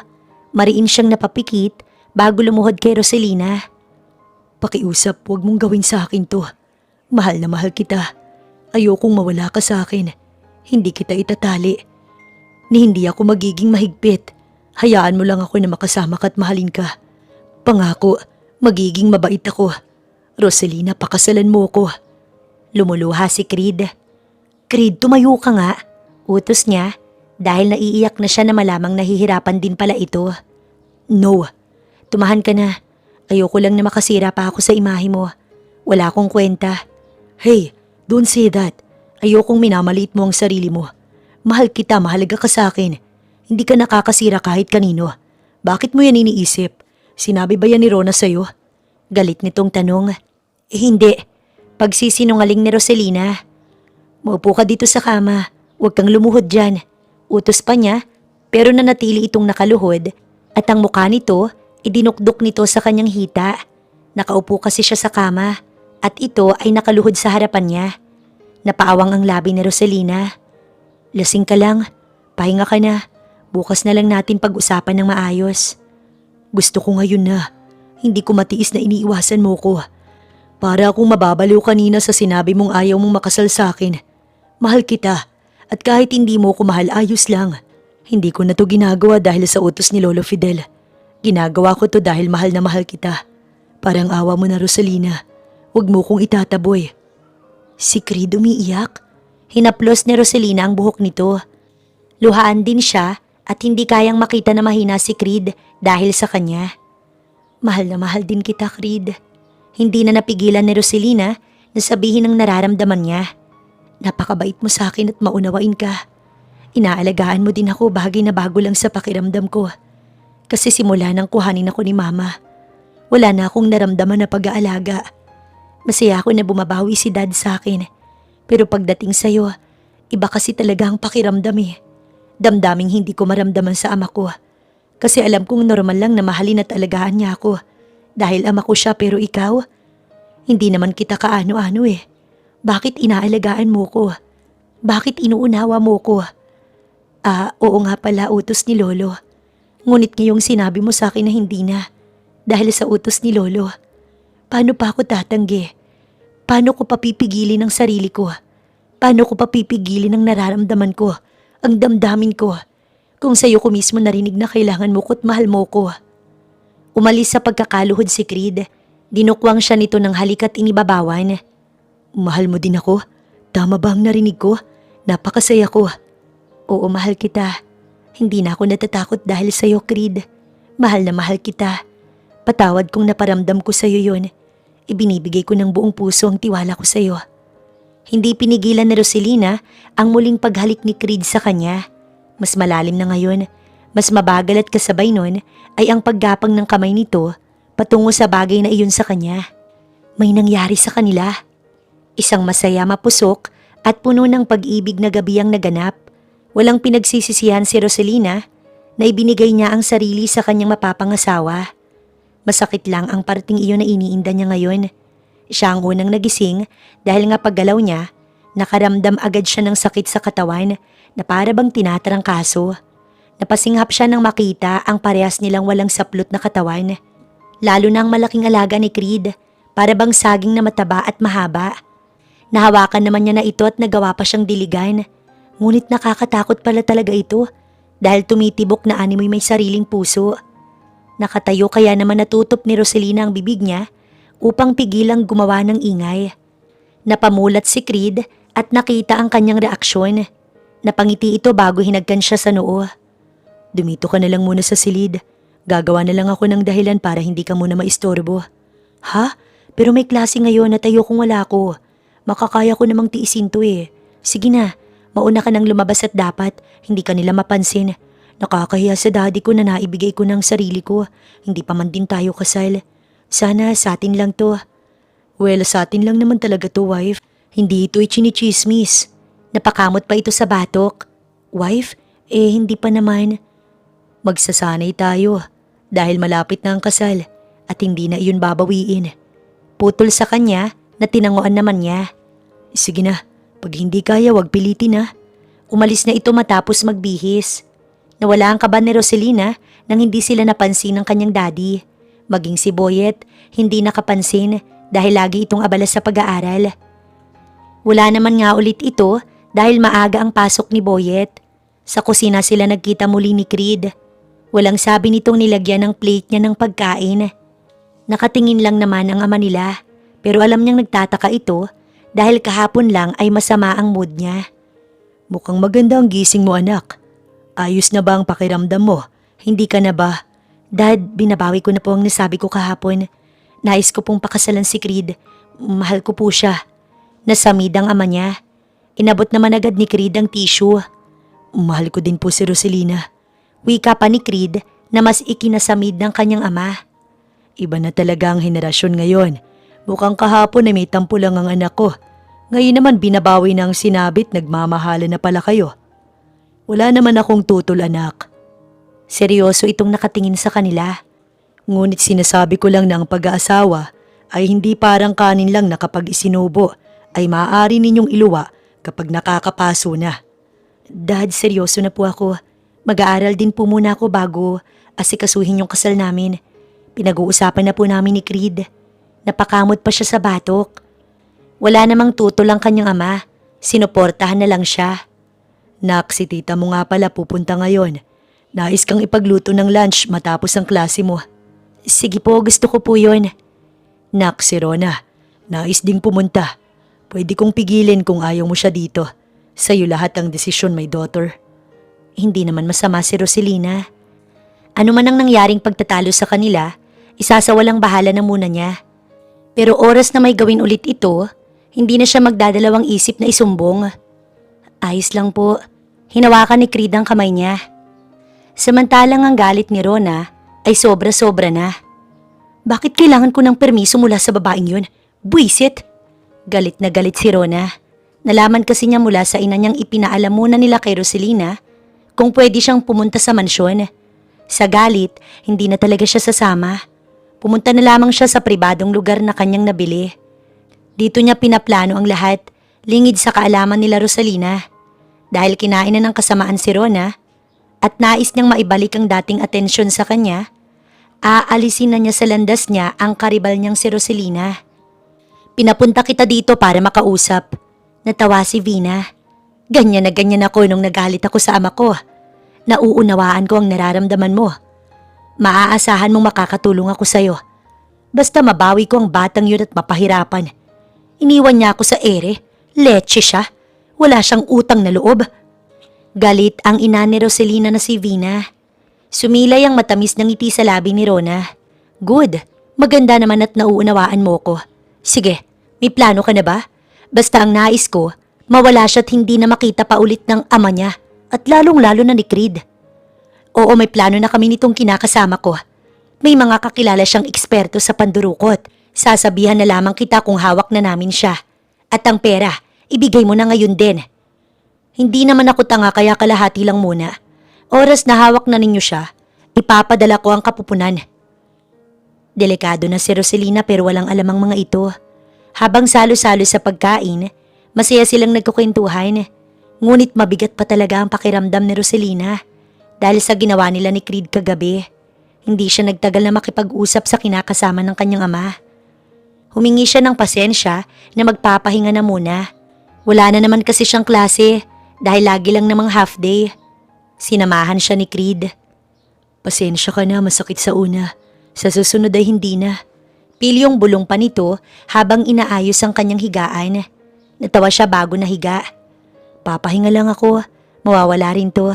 Mariin siyang napapikit bago lumuhod kay Roselina. Pakiusap, huwag mong gawin sa akin to. Mahal na mahal kita. Ayokong mawala ka sa akin. Hindi kita itatali. Ni hindi ako magiging mahigpit. Hayaan mo lang ako na makasama ka at mahalin ka. Pangako, magiging mabait ako. Roselina, pakasalan mo ko. Lumuluha si Creed. Creed, tumayo ka nga. Utos niya dahil naiiyak na siya na malamang nahihirapan din pala ito. No, tumahan ka na. Ayoko lang na makasira pa ako sa imahe mo. Wala akong kwenta. Hey, don't say that. Ayokong minamaliit mo ang sarili mo. Mahal kita, mahalaga ka sa akin. Hindi ka nakakasira kahit kanino. Bakit mo yan iniisip? Sinabi ba yan ni Rona sa'yo? Galit nitong tanong. Hindi. Pagsisinungaling ni Roselina. Maupo ka dito sa kama. Huwag kang lumuhod dyan. Utos pa niya, pero nanatili itong nakaluhod at ang mukha nito idinukdok nito sa kanyang hita. Nakaupo kasi siya sa kama at ito ay nakaluhod sa harapan niya. Napaawang ang labi ni Roselina. Lasing ka lang. Pahinga ka na. Bukas na lang natin pag-usapan ng maayos. Gusto ko ngayon na. Hindi ko matiis na iniiwasan mo ko. Para akong mababaliw kanina sa sinabi mong ayaw mong makasal sa akin. Mahal kita. At kahit hindi mo ko mahal, ayos lang. Hindi ko na to ginagawa dahil sa utos ni Lolo Fidel. Ginagawa ko to dahil mahal na mahal kita. Parang awa mo na, Roselina. Huwag mo kong itataboy. Si Creed umiiyak. Hinaplos ni Roselina ang buhok nito. Luhaan din siya at hindi kayang makita na mahina si Creed dahil sa kanya. Mahal na mahal din kita, Creed. Hindi na napigilan ni Roselina na sabihin ang nararamdaman niya. Napakabait mo sa akin at maunawain ka. Inaalagaan mo din ako bagay na bago lang sa pakiramdam ko. Kasi simula nang kuhanin ako ni Mama, wala na akong naramdaman na pag-aalaga. Masaya ako na bumabawi si Dad sa akin. Pero pagdating sa'yo, iba kasi talaga ang pakiramdam eh. Damdaming hindi ko maramdaman sa ama ko. Kasi alam kong normal lang na mahalin at alagaan niya ako. Dahil ama ko siya pero ikaw, hindi naman kita kaano-ano eh. Bakit inaalagaan mo ko? Bakit inuunawa mo ko? Oo nga pala, utos ni Lolo. Ngunit ngayong sinabi mo sa akin na hindi na. Dahil sa utos ni Lolo. Paano pa ako tatanggi? Paano ko papipigilin ang sarili ko? Paano ko papipigilin ang nararamdaman ko? Ang damdamin ko? Kung sa'yo ko mismo narinig na kailangan mo ko't mahal mo ko. Umalis sa pagkakaluhod si Creed. Dinukwang siya nito ng halik at inibabawan. Mahal mo din ako? Tama ba ang narinig ko? Napakasaya ko. Oo, mahal kita. Hindi na ako natatakot dahil sa'yo, Creed. Mahal na mahal kita. Patawad kung naparamdam ko sa'yo yun. Ibinibigay ko ng buong puso ang tiwala ko sa'yo. Hindi pinigilan ni Roselina ang muling paghalik ni Creed sa kanya. Mas malalim na ngayon, mas mabagal at kasabay nun ay ang paggapang ng kamay nito patungo sa bagay na iyon sa kanya. May nangyari sa kanila. Isang masaya, mapusok at puno ng pag-ibig na gabi ang naganap. Walang pinagsisisihan si Roselina na ibinigay niya ang sarili sa kanyang mapapangasawa. Masakit lang ang parting iyon na iniinda niya ngayon. Siya ang unang nagising dahil nga paggalaw niya, nakaramdam agad siya ng sakit sa katawan na para bang tinatarangkaso. Napasinghap siya nang makita ang parehas nilang walang saplot na katawan. Lalo na ang malaking alaga ni Creed, para bang saging na mataba at mahaba. Nahawakan naman niya na ito at nagawa pa siyang diligan. Ngunit nakakatakot pala talaga ito dahil tumitibok na animoy may sariling puso. Nakatayo kaya naman natutop ni Roselina ang bibig niya upang pigilang gumawa ng ingay. Napamulat si Creed at nakita ang kanyang reaksyon. Napangiti ito bago hinagkan siya sa noo. Dumito ka na lang muna sa silid. Gagawa na lang ako ng dahilan para hindi ka muna maistorbo. Ha? Pero may klase ngayon at ayokong wala ko. Makakaya ko namang tiisin to eh. Sige na, mauna ka nang lumabas at dapat hindi ka nila mapansin. Nakakahiya sa daddy ko na naibigay ko ng sarili ko. Hindi pa man din tayo kasal. Sana sa atin lang to. Well, sa atin lang naman talaga to, wife. Hindi ito'y chinichismis. Napakamot pa ito sa batok. Wife? Hindi pa naman. Magsasanay tayo dahil malapit na ang kasal at hindi na iyon babawiin. Putol sa kanya na tinanguan naman niya. Sige na, pag hindi kaya wag pilitin na. Umalis na ito matapos magbihis. Nawala ang kaba ni Roselina nang hindi sila napansin ng kanyang daddy. Maging si Boyet, hindi nakapansin dahil lagi itong abala sa pag-aaral. Wala naman nga ulit ito dahil maaga ang pasok ni Boyet. Sa kusina sila nagkita muli ni Creed. Walang sabi nitong nilagyan ng plate niya ng pagkain. Nakatingin lang naman ang ama nila pero alam niyang nagtataka ito dahil kahapon lang ay masama ang mood niya. Mukhang maganda ang gising mo, anak. Ayos na ba ang pakiramdam mo? Hindi ka na ba? Dad, binabawi ko na po ang nasabi ko kahapon. Nais ko pong pakasalan si Creed. Mahal ko po siya. Nasamid ang ama niya. Inabot naman agad ni Creed ang tissue. Mahal ko din po si Roselina. Wika pa ni Creed na mas ikinasamid ng kanyang ama. Iba na talaga ang henerasyon ngayon. Mukhang kahapon ay may tampo lang ang anak ko. Ngayon naman binabawi na ang sinabit, nagmamahala na pala kayo. Wala naman akong tutol, anak. Seryoso itong nakatingin sa kanila. Ngunit sinasabi ko lang na ang pag-aasawa ay hindi parang kanin lang na kapag isinubo ay maaari ninyong iluwa kapag nakakapaso na. Dad, seryoso na po ako. Mag-aaral din po muna ako bago asikasuhin yung kasal namin. Pinag-uusapan na po namin ni Creed. Napakamot pa siya sa batok. Wala namang tutol ang kanyang ama. Sinuportahan na lang siya. Nak, si tita mo nga pala pupunta ngayon. Nais kang ipagluto ng lunch matapos ang klase mo. Sige po, gusto ko po yun. Nak, si Rona, nais ding pumunta. Pwede kong pigilin kung ayaw mo siya dito. Sa'yo lahat ang desisyon, my daughter. Hindi naman masama si Roselina. Ano man ang nangyaring pagtatalo sa kanila, isasawalang bahala na muna niya. Pero oras na may gawin ulit ito, hindi na siya magdadalawang isip na isumbong. Ayos lang po. Hinawakan ni Creed ang kamay niya. Samantalang ang galit ni Rona ay sobra-sobra na. Bakit kailangan ko ng permiso mula sa babaeng yun? Buisit! Galit na galit si Rona. Nalaman kasi niya mula sa ina niyang ipinaalam muna nila kay Roselina kung pwede siyang pumunta sa mansyon. Sa galit, hindi na talaga siya sasama. Pumunta na lamang siya sa pribadong lugar na kanyang nabili. Dito niya pinaplano ang lahat. lingid sa kaalaman nila Rosalina. Dahil kinain na ng kasamaan si Rona at nais niyang maibalik ang dating atensyon sa kanya, aalisin na niya sa landas niya ang karibal niyang si Rosalina. Pinapunta kita dito para makausap. Natawa si Vina. Ganyan na ganyan ako nung nagalit ako sa ama ko. Nauunawaan ko ang nararamdaman mo. Maaasahan mong makakatulong ako sa'yo. Basta mabawi ko ang batang yun at mapahirapan. Iniwan niya ako sa ere. Leche siya. Wala siyang utang na loob. Galit ang ina ni Rosalina na si Vina. Sumilay ang matamis ng ngiti sa labi ni Rona. Good. Maganda naman at nauunawaan mo ko. Sige, may plano ka na ba? Basta ang nais ko, mawala siya at hindi na makita pa ulit ng ama niya at lalong-lalo na ni Creed. Oo, may plano na kami nitong kinakasama ko. May mga kakilala siyang eksperto sa pandurukot. Sasabihan na lamang kita kung hawak na namin siya. At ang pera, ibigay mo na ngayon din. Hindi naman ako tanga kaya kalahati lang muna. Oras na hawak na ninyo siya, ipapadala ko ang kapupunan. Delikado na si Rosalina pero walang alam ang mga ito. Habang salo-salo sa pagkain, masaya silang nagkukwentuhan. Ngunit mabigat pa talaga ang pakiramdam ni Rosalina dahil sa ginawa nila ni Creed kagabi. Hindi siya nagtagal na makipag-usap sa kinakasama ng kanyang ama. Humingi siya ng pasensya na magpapahinga na muna. Wala na naman kasi siyang klase dahil lagi lang namang half day. Sinamahan siya ni Creed. Pasensya ka na, masakit sa una. Sa susunod ay hindi na. Pilyong bulong pa nito habang inaayos ang kanyang higaan. Natawa siya bago nahiga. Papahinga lang ako, mawawala rin to.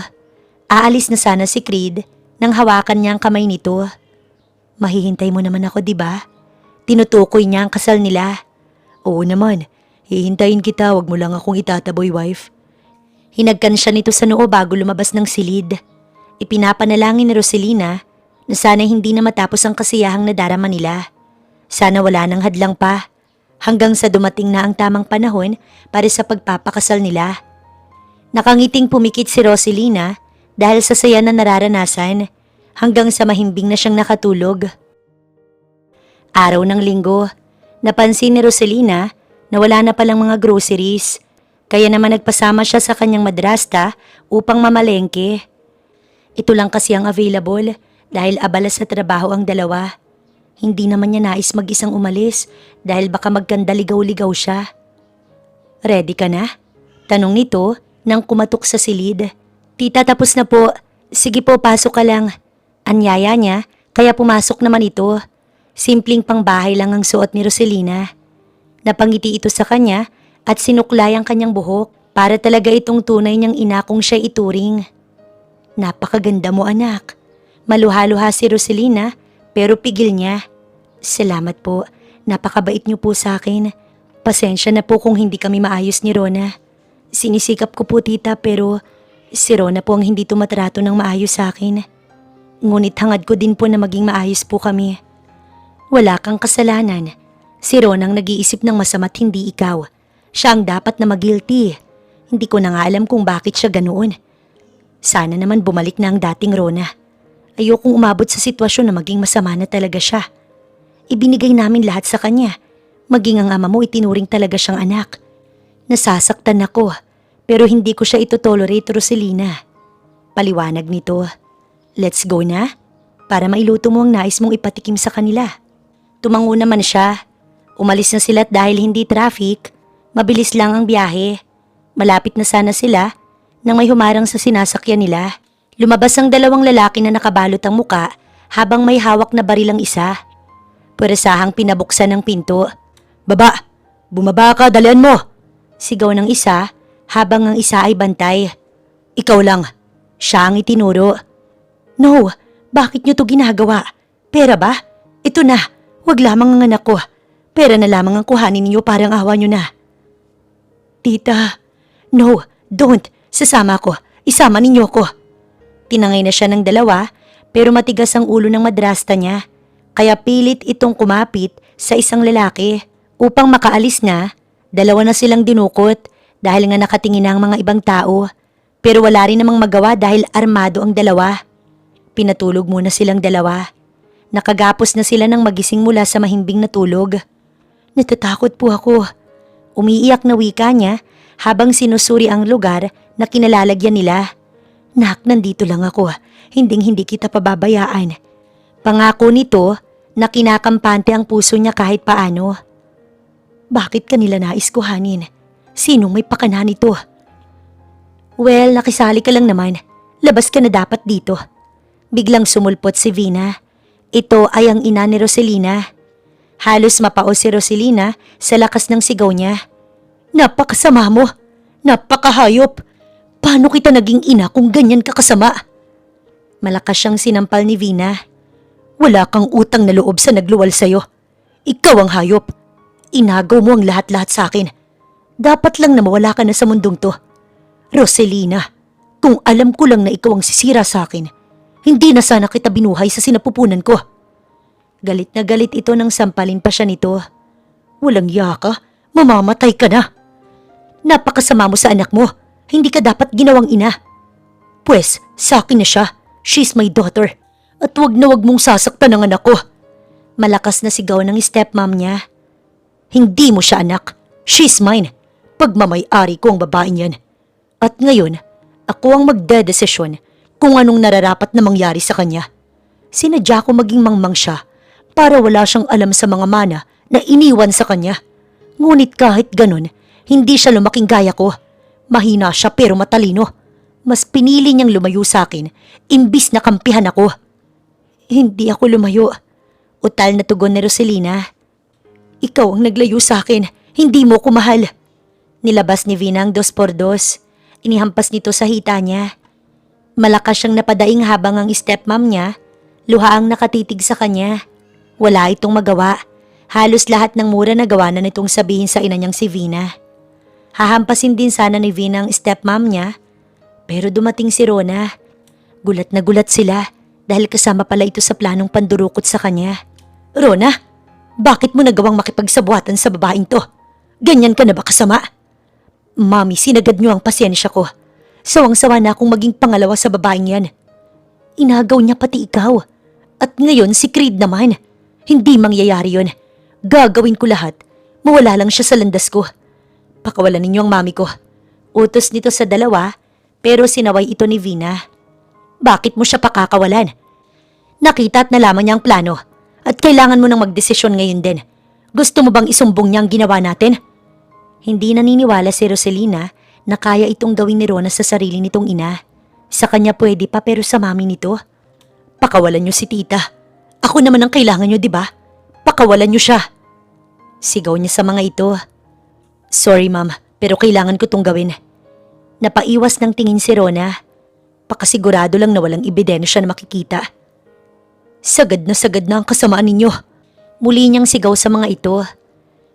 Aalis na sana si Creed nang hawakan niya ang kamay nito. Mahihintay mo naman ako, di ba? Tinutukoy niya ang kasal nila. Oo naman, hihintayin kita, wag mo lang akong itataboy, wife. Hinagkan siya nito sa noo bago lumabas ng silid. Ipinapanalangin ni Rosalina na sana hindi na matapos ang kasiyahang nadarama nila. Sana wala nang hadlang pa hanggang sa dumating na ang tamang panahon para sa pagpapakasal nila. Nakangiting pumikit si Rosalina dahil sa saya na nararanasan hanggang sa mahimbing na siyang nakatulog. Araw ng linggo, napansin ni Rosalina na wala na palang mga groceries, kaya naman nagpasama siya sa kanyang madrasta upang mamalengke. Ito lang kasi ang available dahil abala sa trabaho ang dalawa. Hindi naman niya nais mag-isang umalis dahil baka magkandaligaw-ligaw siya. Ready ka na? Tanong nito nang kumatok sa silid. Tita, tapos na po. Sige po, pasok ka lang. Anyaya niya, kaya pumasok naman ito. Simpleng pangbahay lang ang suot ni Rosalina. Napangiti ito sa kanya at sinuklay ang kanyang buhok para talaga itong tunay niyang ina kung siya ituring. Napakaganda mo, anak. Maluha-luha si Rosalina pero pigil niya. Salamat po, napakabait niyo po sa akin. Pasensya na po kung hindi kami maayos ni Rona. Sinisikap ko po, tita, pero si Rona po ang hindi tumatrato ng maayos sa akin. Ngunit hangad ko din po na maging maayos po kami. Wala kang kasalanan. Si Rona ang nag-iisip ng masama't hindi ikaw. Siya ang dapat na mag-guilty. Hindi ko na nga alam kung bakit siya ganoon. Sana naman bumalik na ang dating Rona. Ayokong umabot sa sitwasyon na maging masama na talaga siya. Ibinigay namin lahat sa kanya. Maging ang ama mo itinuring talaga siyang anak. Nasasaktan ako, pero hindi ko siya ito-tolerate, Rosalina. Paliwanag nito. Let's go na, para mailuto mo ang nais mong ipatikim sa kanila. Tumango naman siya. Umalis na sila dahil hindi traffic. Mabilis lang ang biyahe. Malapit na sana sila nang may humarang sa sinasakyan nila. Lumabas ang dalawang lalaki na nakabalot ang muka habang may hawak na baril ang isa. Puresahang pinabuksan ng pinto. Baba! Bumaba ka, dalian mo! Sigaw ng isa habang ang isa ay bantay. Ikaw lang. Siya ang itinuro. No, bakit niyo to ginagawa? Pera ba? Ito na, wag lamang ang anak ko. Pera na lamang ang kuhanin niyo parang awa niyo na. Tita, no, don't. Sasama ko. Isama ninyo ko. Tinangay na siya ng dalawa pero matigas ang ulo ng madrasta niya. Kaya pilit itong kumapit sa isang lalaki. Upang makaalis na, dalawa na silang dinukot dahil nga nakatingin na ang mga ibang tao. Pero wala rin namang magawa dahil armado ang dalawa. Pinatulog muna silang dalawa. Nakagapos na sila ng magising mula sa mahimbing na tulog. Natatakot po ako. Umiiyak na wika niya habang sinusuri ang lugar na kinalalagyan nila. Nak, nandito lang ako. Hinding-hindi kita pababayaan. Pangako nito na kinakampante ang puso niya kahit paano. Bakit kanila nais kuhanin? Sinong may pakana nito? Well, nakisali ka lang naman. Labas ka na dapat dito. Biglang sumulpot si Vina. Ito ay ang ina ni Roselina. Halos mapao si Roselina sa lakas ng sigaw niya. Napakasama mo! Napakahayop! Paano kita naging ina kung ganyan ka kasama? Malakas siyang sinampal ni Vina. Wala kang utang na loob sa nagluwal sa'yo. Ikaw ang hayop. Inagaw mo ang lahat-lahat sa akin. Dapat lang na mawala ka na sa mundong to. Roselina, kung alam ko lang na ikaw ang sisira sa akin, hindi na sana kita binuhay sa sinapupunan ko. Galit na galit ito nang sampalin pa siya nito. Walang iya ka, mamamatay ka na. Napakasama mo sa anak mo, hindi ka dapat ginawang ina. Pwes, sa akin na siya, she's my daughter. At wag na wag mong sasaktan ang anak ko. Malakas na sigaw ng stepmom niya. Hindi mo siya anak, she's mine. Pagmamay-ari ko ang babaeng yan. At ngayon, ako ang magdedesisyon kung anong nararapat na mangyari sa kanya. Sinadya ko maging mangmang siya para wala siyang alam sa mga mana na iniwan sa kanya. Ngunit kahit ganun, hindi siya lumaking gaya ko. Mahina siya pero matalino. Mas pinili niyang lumayo sa akin imbis na kampihan ako. Hindi ako lumayo. Utal na tugon ni Roselina. Ikaw ang naglayo sa akin, hindi mo ko mahal. Nilabas ni Vina ang 2x2. Inihampas nito sa hita niya. Malakas siyang napadaing habang ang stepmom niya, luhaang nakatitig sa kanya. Wala itong magawa. Halos lahat ng mura na gawa na nitong sabihin sa ina niyang si Vina. Hahampasin din sana ni Vina ang stepmom niya, pero dumating si Rona. Gulat na gulat sila dahil kasama pala ito sa planong pandurukot sa kanya. Rona, bakit mo nagawang makipagsabuatan sa babaeng to? Ganyan ka na ba kasama? Mami, sinagad niyo ang pasensya ko. Sawang-sawa na akong maging pangalawa sa babaeng yan. Inagaw niya pati ikaw. At ngayon si Creed naman. Hindi mangyayari yun. Gagawin ko lahat. Mawala lang siya sa landas ko. Pakawalan ninyo ang mami ko. Utos nito sa dalawa, pero sinaway ito ni Vina. Bakit mo siya pakakawalan? Nakita at nalaman niya ang plano. At kailangan mo nang magdesisyon ngayon din. Gusto mo bang isumbong niya ang ginawa natin? Hindi naniniwala si Roselina na kaya itong gawin ni Rona sa sarili nitong ina. Sa kanya pwede pa pero sa mami nito. Pakawalan niyo si tita. Ako naman ang kailangan niyo, di ba? Pakawalan niyo siya. Sigaw niya sa mga ito. Sorry ma'am, pero kailangan ko tong gawin. Napaiwas ng tingin si Rona. Pakasigurado lang na walang ebidensya na makikita. Sagad na ang kasamaan ninyo. Muli niyang sigaw sa mga ito.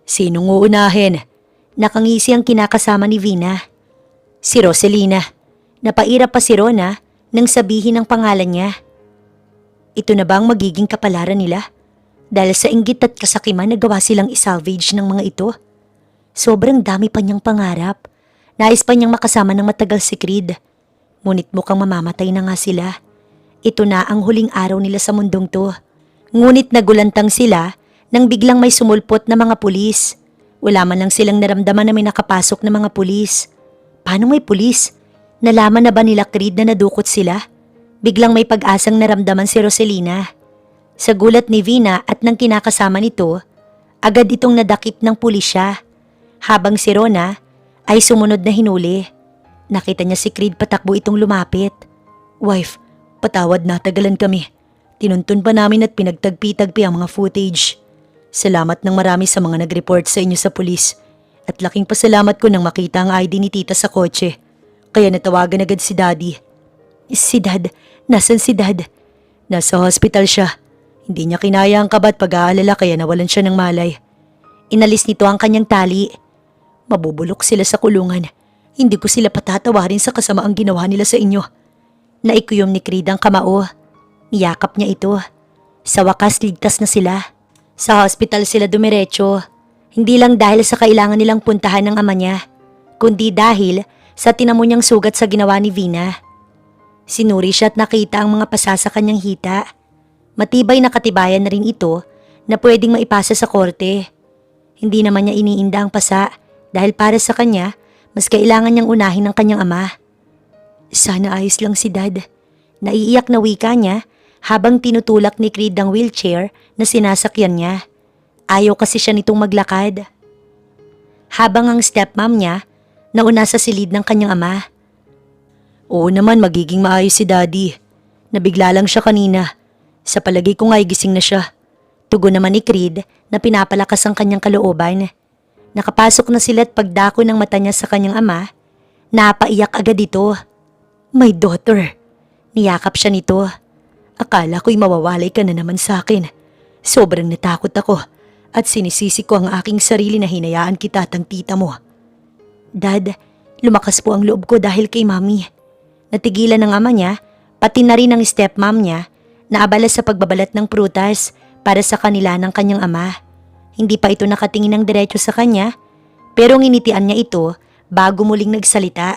Sinong uunahin? Nakangisi ang kinakasama ni Vina. Si Roselina. Napairap pa si Rona nang sabihin ang pangalan niya. Ito na ba ang magiging kapalaran nila? Dahil sa inggit at kasakiman nagawa silang isalvage ng mga ito. Sobrang dami pa niyang pangarap. Nais pa niyang makasama ng matagal si Creed. Ngunit mukhang mamamatay na nga sila. Ito na ang huling araw nila sa mundong to. Ngunit nagulantang sila nang biglang may sumulpot na mga pulis. Wala man lang silang naramdaman na may nakapasok na mga pulis. Paano may pulis? Nalaman na ba nila Creed na nadukot sila? Biglang may pag-asang naramdaman si Roselina. Sa gulat ni Vina at ng kinakasama nito, agad itong nadakip ng pulisya. Habang si Rona ay sumunod na hinuli. Nakita niya si Creed patakbo itong lumapit. Wife, patawad na, tagalan kami. Tinuntun pa namin at pinagtagpi-tagpi ang mga footage. Salamat ng marami sa mga nag-report sa inyo sa pulis. At laking pasalamat ko nang makita ang ID ni tita sa kotse. Kaya natawagan agad si Daddy. Si Dad? Nasaan si Dad? Nasa hospital siya. Hindi niya kinaya ang kaba at pag-aalala kaya nawalan siya ng malay. Inalis nito ang kanyang tali. Mabubulok sila sa kulungan. Hindi ko sila patatawarin sa kasamaang ginawa nila sa inyo. Naikuyom ni Creed ang kamao. Niyakap niya ito. Sa wakas ligtas na sila. Sa hospital sila dumiretso. Hindi lang dahil sa kailangan nilang puntahan ng ama niya, kundi dahil sa tinamo niyang sugat sa ginawa ni Vina. Sinuri siya at nakita ang mga pasa sa kanyang hita. Matibay na katibayan na rin ito na pwedeng maipasa sa korte. Hindi naman niya iniinda ang pasa Dahil para sa kanya, mas kailangan niyang unahin ng kanyang ama. Sana ayos lang si Dad. Naiiyak na wika niya habang tinutulak ni Creed ang wheelchair na sinasakyan niya. Ayaw kasi siya nitong maglakad. Habang ang stepmom niya, nauna sa silid ng kanyang ama. Oo naman, magiging maayos si Daddy. Nabigla lang siya kanina. Sa palagay ko nga'y gising na siya. Tugon naman ni Creed na pinapalakas ang kanyang kalooban. Nakapasok na sila at pagdako ng mata niya sa kanyang ama, napaiyak agad ito. My daughter. Niyakap siya nito. Akala ko'y mawawalay ka na naman sa akin. Sobrang natakot ako at sinisisi ko ang aking sarili na hinayaan kita at ang tita mo. Dad, lumakas po ang loob ko dahil kay Mami. Natigilan ng ama niya, pati na rin ang stepmom niya, na abala sa pagbabalat ng prutas para sa kanila ng kanyang ama. Hindi pa ito nakatingin ng diretso sa kanya, pero nginitian niya ito bago muling nagsalita.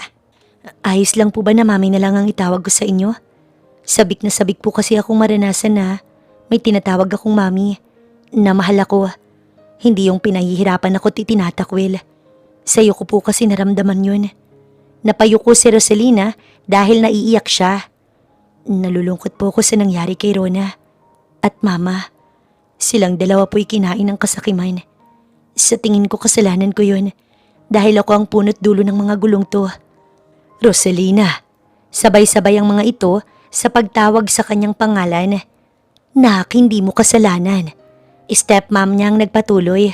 Ayos lang po ba na Mami na lang ang itawag ko sa inyo? Sabik na sabik po kasi akong maranasan na may tinatawag akong Mami na mahal ako. Hindi yung pinahihirapan ako at itinatakwil. Sa'yo ko po kasi naramdaman yun. Napayuko si Rosalina dahil naiiyak siya. Nalulungkot po ako sa nangyari kay Rona. At Mama, silang dalawa po'y kinain ng kasakiman. Sa tingin ko kasalanan ko yun dahil ako ang punot dulo ng mga gulong to. Rosalina, sabay-sabay ang mga ito sa pagtawag sa kanyang pangalan. Nak, hindi mo kasalanan. Stepmom niya ang nagpatuloy.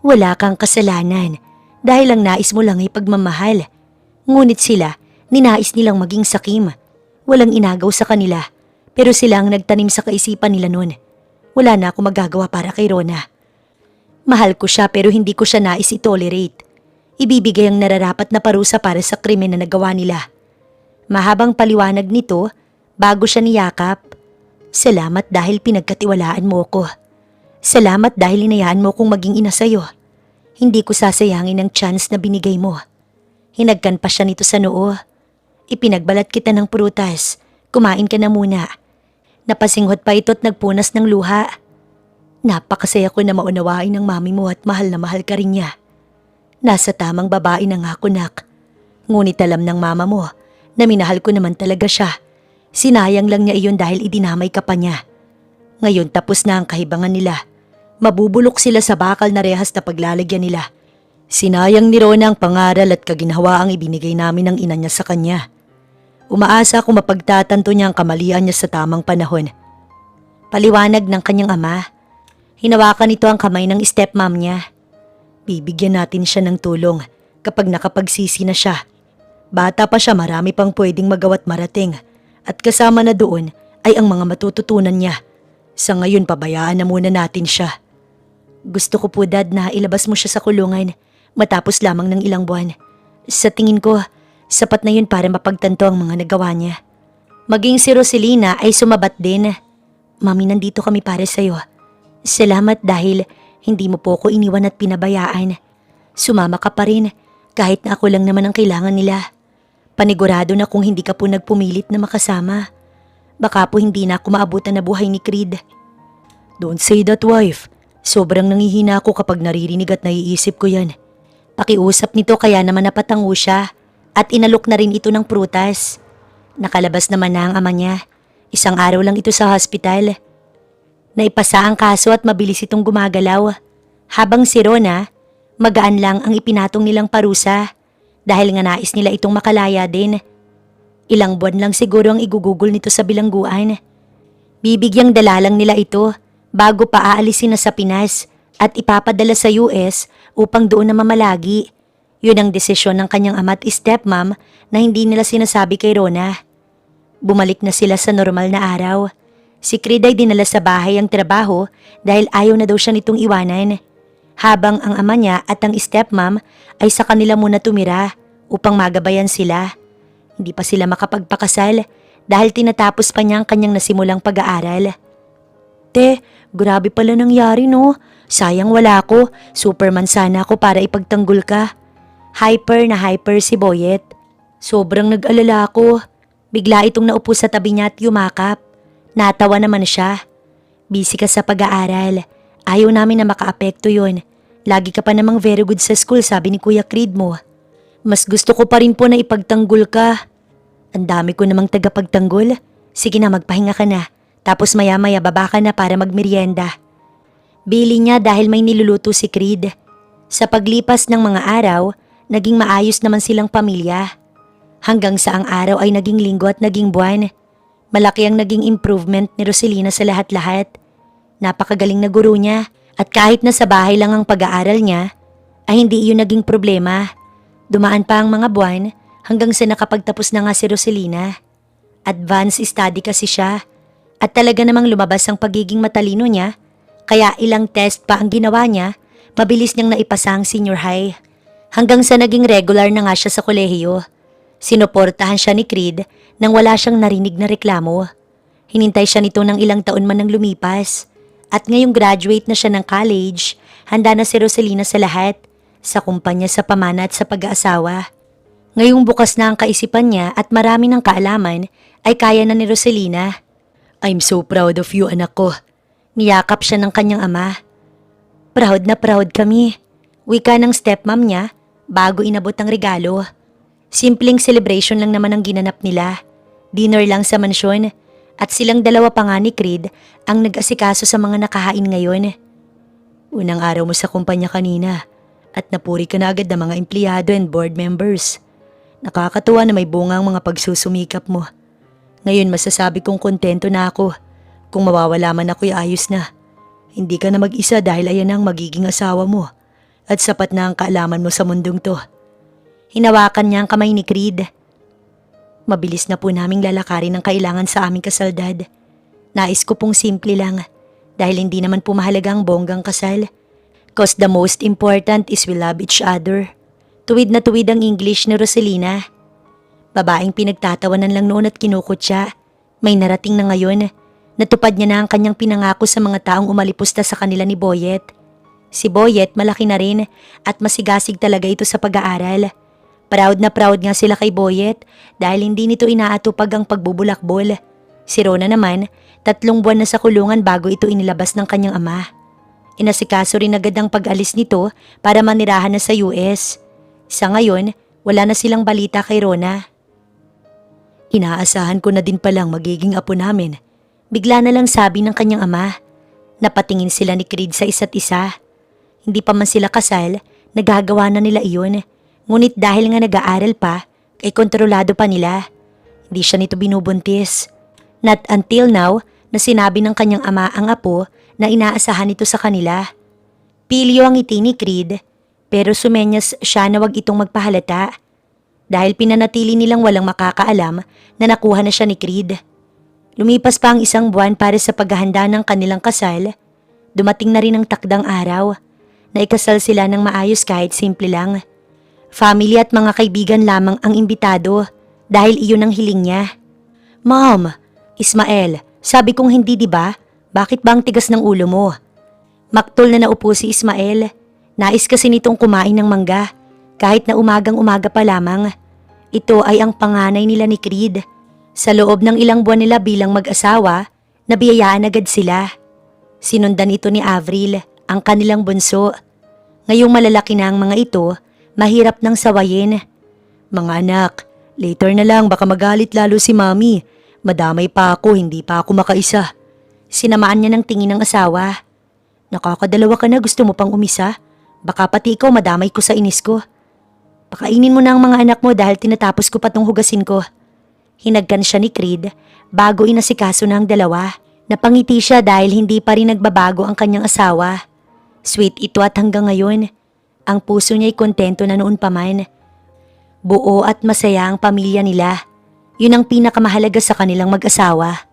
Wala kang kasalanan dahil ang nais mo lang ay pagmamahal. Ngunit sila, ninais nilang maging sakim. Walang inagaw sa kanila, pero sila ang nagtanim sa kaisipan nila noon. Wala na ako magagawa para kay Rona. Mahal ko siya pero hindi ko siya nais i-tolerate. Ibibigay ang nararapat na parusa para sa krimen na nagawa nila. Mahabang paliwanag nito bago siya niyakap. Salamat dahil pinagkatiwalaan mo ko. Salamat dahil inayaan mo kong maging ina sa'yo. Hindi ko sasayangin ang chance na binigay mo. Hinagkan pa siya nito sa noo. Ipinagbalat kita ng prutas. Kumain ka na muna. Napasinghot pa ito at nagpunas ng luha. Napakasaya ko na maunawain ng mami mo at mahal na mahal ka rin niya. Nasa tamang babae na nga ako, nak. Ngunit alam ng mama mo na minahal ko naman talaga siya. Sinayang lang niya iyon dahil idinamay ka pa niya. Ngayon tapos na ang kahibangan nila. Mabubulok sila sa bakal na rehas na paglalagyan nila. Sinayang ni Rona ang pangaral at kaginhawa ang ibinigay namin ng ina niya sa kanya. Umaasa akong mapagtatanto niya ang kamalian niya sa tamang panahon. Paliwanag ng kanyang ama. Hinawakan nito ang kamay ng stepmom niya. Bibigyan natin siya ng tulong kapag nakapagsisi na siya. Bata pa siya, marami pang pwedeng magawa't marating. At kasama na doon ay ang mga matututunan niya. Sa ngayon pabayaan na muna natin siya. Gusto ko po, Dad, na ilabas mo siya sa kulungan matapos lamang ng ilang buwan. Sa tingin ko, sapat na yun para mapagtanto ang mga nagawa niya. Maging si Rosalina ay sumabat din. Mami, nandito kami para sa'yo. Salamat dahil hindi mo po ako iniwan at pinabayaan. Sumama ka pa rin kahit na ako lang naman ang kailangan nila. Panigurado na kung hindi ka po nagpumilit na makasama. Baka po hindi na ako maabutan na buhay ni Creed. Don't say that, wife. Sobrang nangihina ako kapag naririnig at naiisip ko yan. Pakiusap nito kaya naman napatango siya at inalok na rin ito ng prutas. Nakalabas naman na ang ama niya. Isang araw lang ito sa hospital. Naipasa ang kaso at mabilis itong gumagalaw. Habang si Rona, magaan lang ang ipinatong nilang parusa dahil nga nais nila itong makalaya din. Ilang buwan lang siguro ang igugugol nito sa bilangguan. Bibigyang dalalang nila ito bago pa aalisin na sa Pinas at ipapadala sa US upang doon na mamalagi. Yun ang desisyon ng kanyang ama at stepmom na hindi nila sinasabi kay Rona. Bumalik na sila sa normal na araw. Si Creed ay dinala sa bahay ang trabaho dahil ayaw na daw siya nitong iwanan. Habang ang ama niya at ang stepmom ay sa kanila muna tumira upang magabayan sila. Hindi pa sila makapagpakasal dahil tinatapos pa niya ang kanyang nasimulang pag-aaral. Te, grabe pala nangyari no. Sayang wala ako. Superman sana ako para ipagtanggol ka. Hyper na hyper si Boyet. Sobrang nag-alala ako. Bigla itong naupo sa tabi niya at yumakap. Natawa naman siya. Busy ka sa pag-aaral. Ayaw namin na makaapekto yun. Lagi ka pa namang very good sa school, sabi ni Kuya Creed mo. Mas gusto ko pa rin po na ipagtanggol ka. Ang dami ko namang tagapagtanggol. Sige na, magpahinga ka na. Tapos maya-maya baba ka na para magmerienda. Bili niya dahil may niluluto si Creed. Sa paglipas ng mga araw, naging maayos naman silang pamilya. Hanggang sa ang araw ay naging linggo at naging buwan. Malaki ang naging improvement ni Roselina sa lahat-lahat. Napakagaling na guro niya at kahit na sa bahay lang ang pag-aaral niya, ay hindi iyon naging problema. Dumaan pa ang mga buwan hanggang sa nakapagtapos na nga si Roselina. Advanced study kasi siya at talaga namang lumabas ang pagiging matalino niya, kaya ilang test pa ang ginawa niya, mabilis niyang naipasa ang senior high. Hanggang sa naging regular na nga siya sa kolehiyo. Sinuportahan siya ni Creed nang wala siyang narinig na reklamo. Hinintay siya nito ng ilang taon man nang lumipas. At ngayong graduate na siya ng college, handa na si Roselina sa lahat, sa kumpanya, sa pamana at sa pag-aasawa. Ngayong bukas na ang kaisipan niya at marami ng kaalaman, ay kaya na ni Roselina. I'm so proud of you, anak ko. Niyakap siya ng kanyang ama. Proud na proud kami. Wika ng stepmom niya bago inabot ang regalo. Simpleng celebration lang naman ang ginanap nila. Dinner lang sa mansyon. At silang dalawa pa nga ni Creed ang nag-asikaso sa mga nakahain ngayon. Unang araw mo sa kumpanya kanina at napuri ka na agad ng mga empleyado and board members. Nakakatuwa na may bunga ang mga pagsusumikap mo. Ngayon masasabi kong kontento na ako. Kung mawawala man ako'y ayos na. Hindi ka na mag-isa dahil ayan ang magiging asawa mo. At sapat na ang kaalaman mo sa mundong to. Hinawakan niya ang kamay ni Creed. Mabilis na po naming lalakarin ang kailangan sa aming kasaldad. Nais ko pong simple lang dahil hindi naman po mahalaga ang bonggang kasal. Cause the most important is we love each other. Tuwid na tuwid ang English ni Roselina. Babaeng pinagtatawanan lang noon at kinukutya. May narating na ngayon. Natupad niya na ang kanyang pinangako sa mga taong umalipusta sa kanila ni Boyet. Si Boyet malaki na rin at masigasig talaga ito sa pag-aaral. Proud na proud nga sila kay Boyet dahil hindi nito inaatupag ang pagbubulakbol. Si Rona naman, 3 buwan na sa kulungan bago ito inilabas ng kanyang ama. Inasikaso rin agad ang pag-alis nito para manirahan na sa US. Sa ngayon, wala na silang balita kay Rona. Inaasahan ko na din palang magiging apo namin. Bigla na lang sabi ng kanyang ama. Napatingin sila ni Creed sa isa't isa. Hindi pa man sila kasal, nagagawa na nila iyon. Ngunit dahil nga nag-aaral pa, ay kontrolado pa nila. Hindi siya nito binubuntis. Not until now na sinabi ng kanyang ama ang apo na inaasahan nito sa kanila. Pilyo ang ngiti ni Creed, pero sumenyas siya na wag itong magpahalata. Dahil pinanatili nilang walang makakaalam na nakuha na siya ni Creed. Lumipas pa ang 1 buwan para sa paghahanda ng kanilang kasal. Dumating na rin ang takdang araw. Naikasal sila ng maayos kahit simple lang. Family at mga kaibigan lamang ang imbitado dahil iyon ang hiling niya. Mom, Ismael, sabi kong hindi diba? Bakit ba ang tigas ng ulo mo? Maktol na naupo si Ismael. Nais kasi nitong kumain ng mangga kahit na umagang-umaga pa lamang. Ito ay ang panganay nila ni Creed. Sa loob ng ilang buwan nila bilang mag-asawa, nabiyayaan agad sila. Sinundan ito ni Avril, ang kanilang bunso. Ngayong malalaki na ang mga ito, mahirap nang sawayin. Mga anak, later na lang baka magalit lalo si Mami. Madamay pa ako, hindi pa ako makaisa. Sinamaan niya ng tingin ng asawa. Nakakadalawa ka na, gusto mo pang umisa? Baka pati ikaw madamay ko sa inis ko. Pakainin mo na ang mga anak mo dahil tinatapos ko pa tong hugasin ko. Hinagkan siya ni Creed bago inasikaso na ang dalawa. Napangiti siya dahil hindi pa rin nagbabago ang kanyang asawa. Sweet ito at hanggang ngayon. Ang puso niya'y kontento na noon pa man. Buo at masaya ang pamilya nila. Yun ang pinakamahalaga sa kanilang mag-asawa.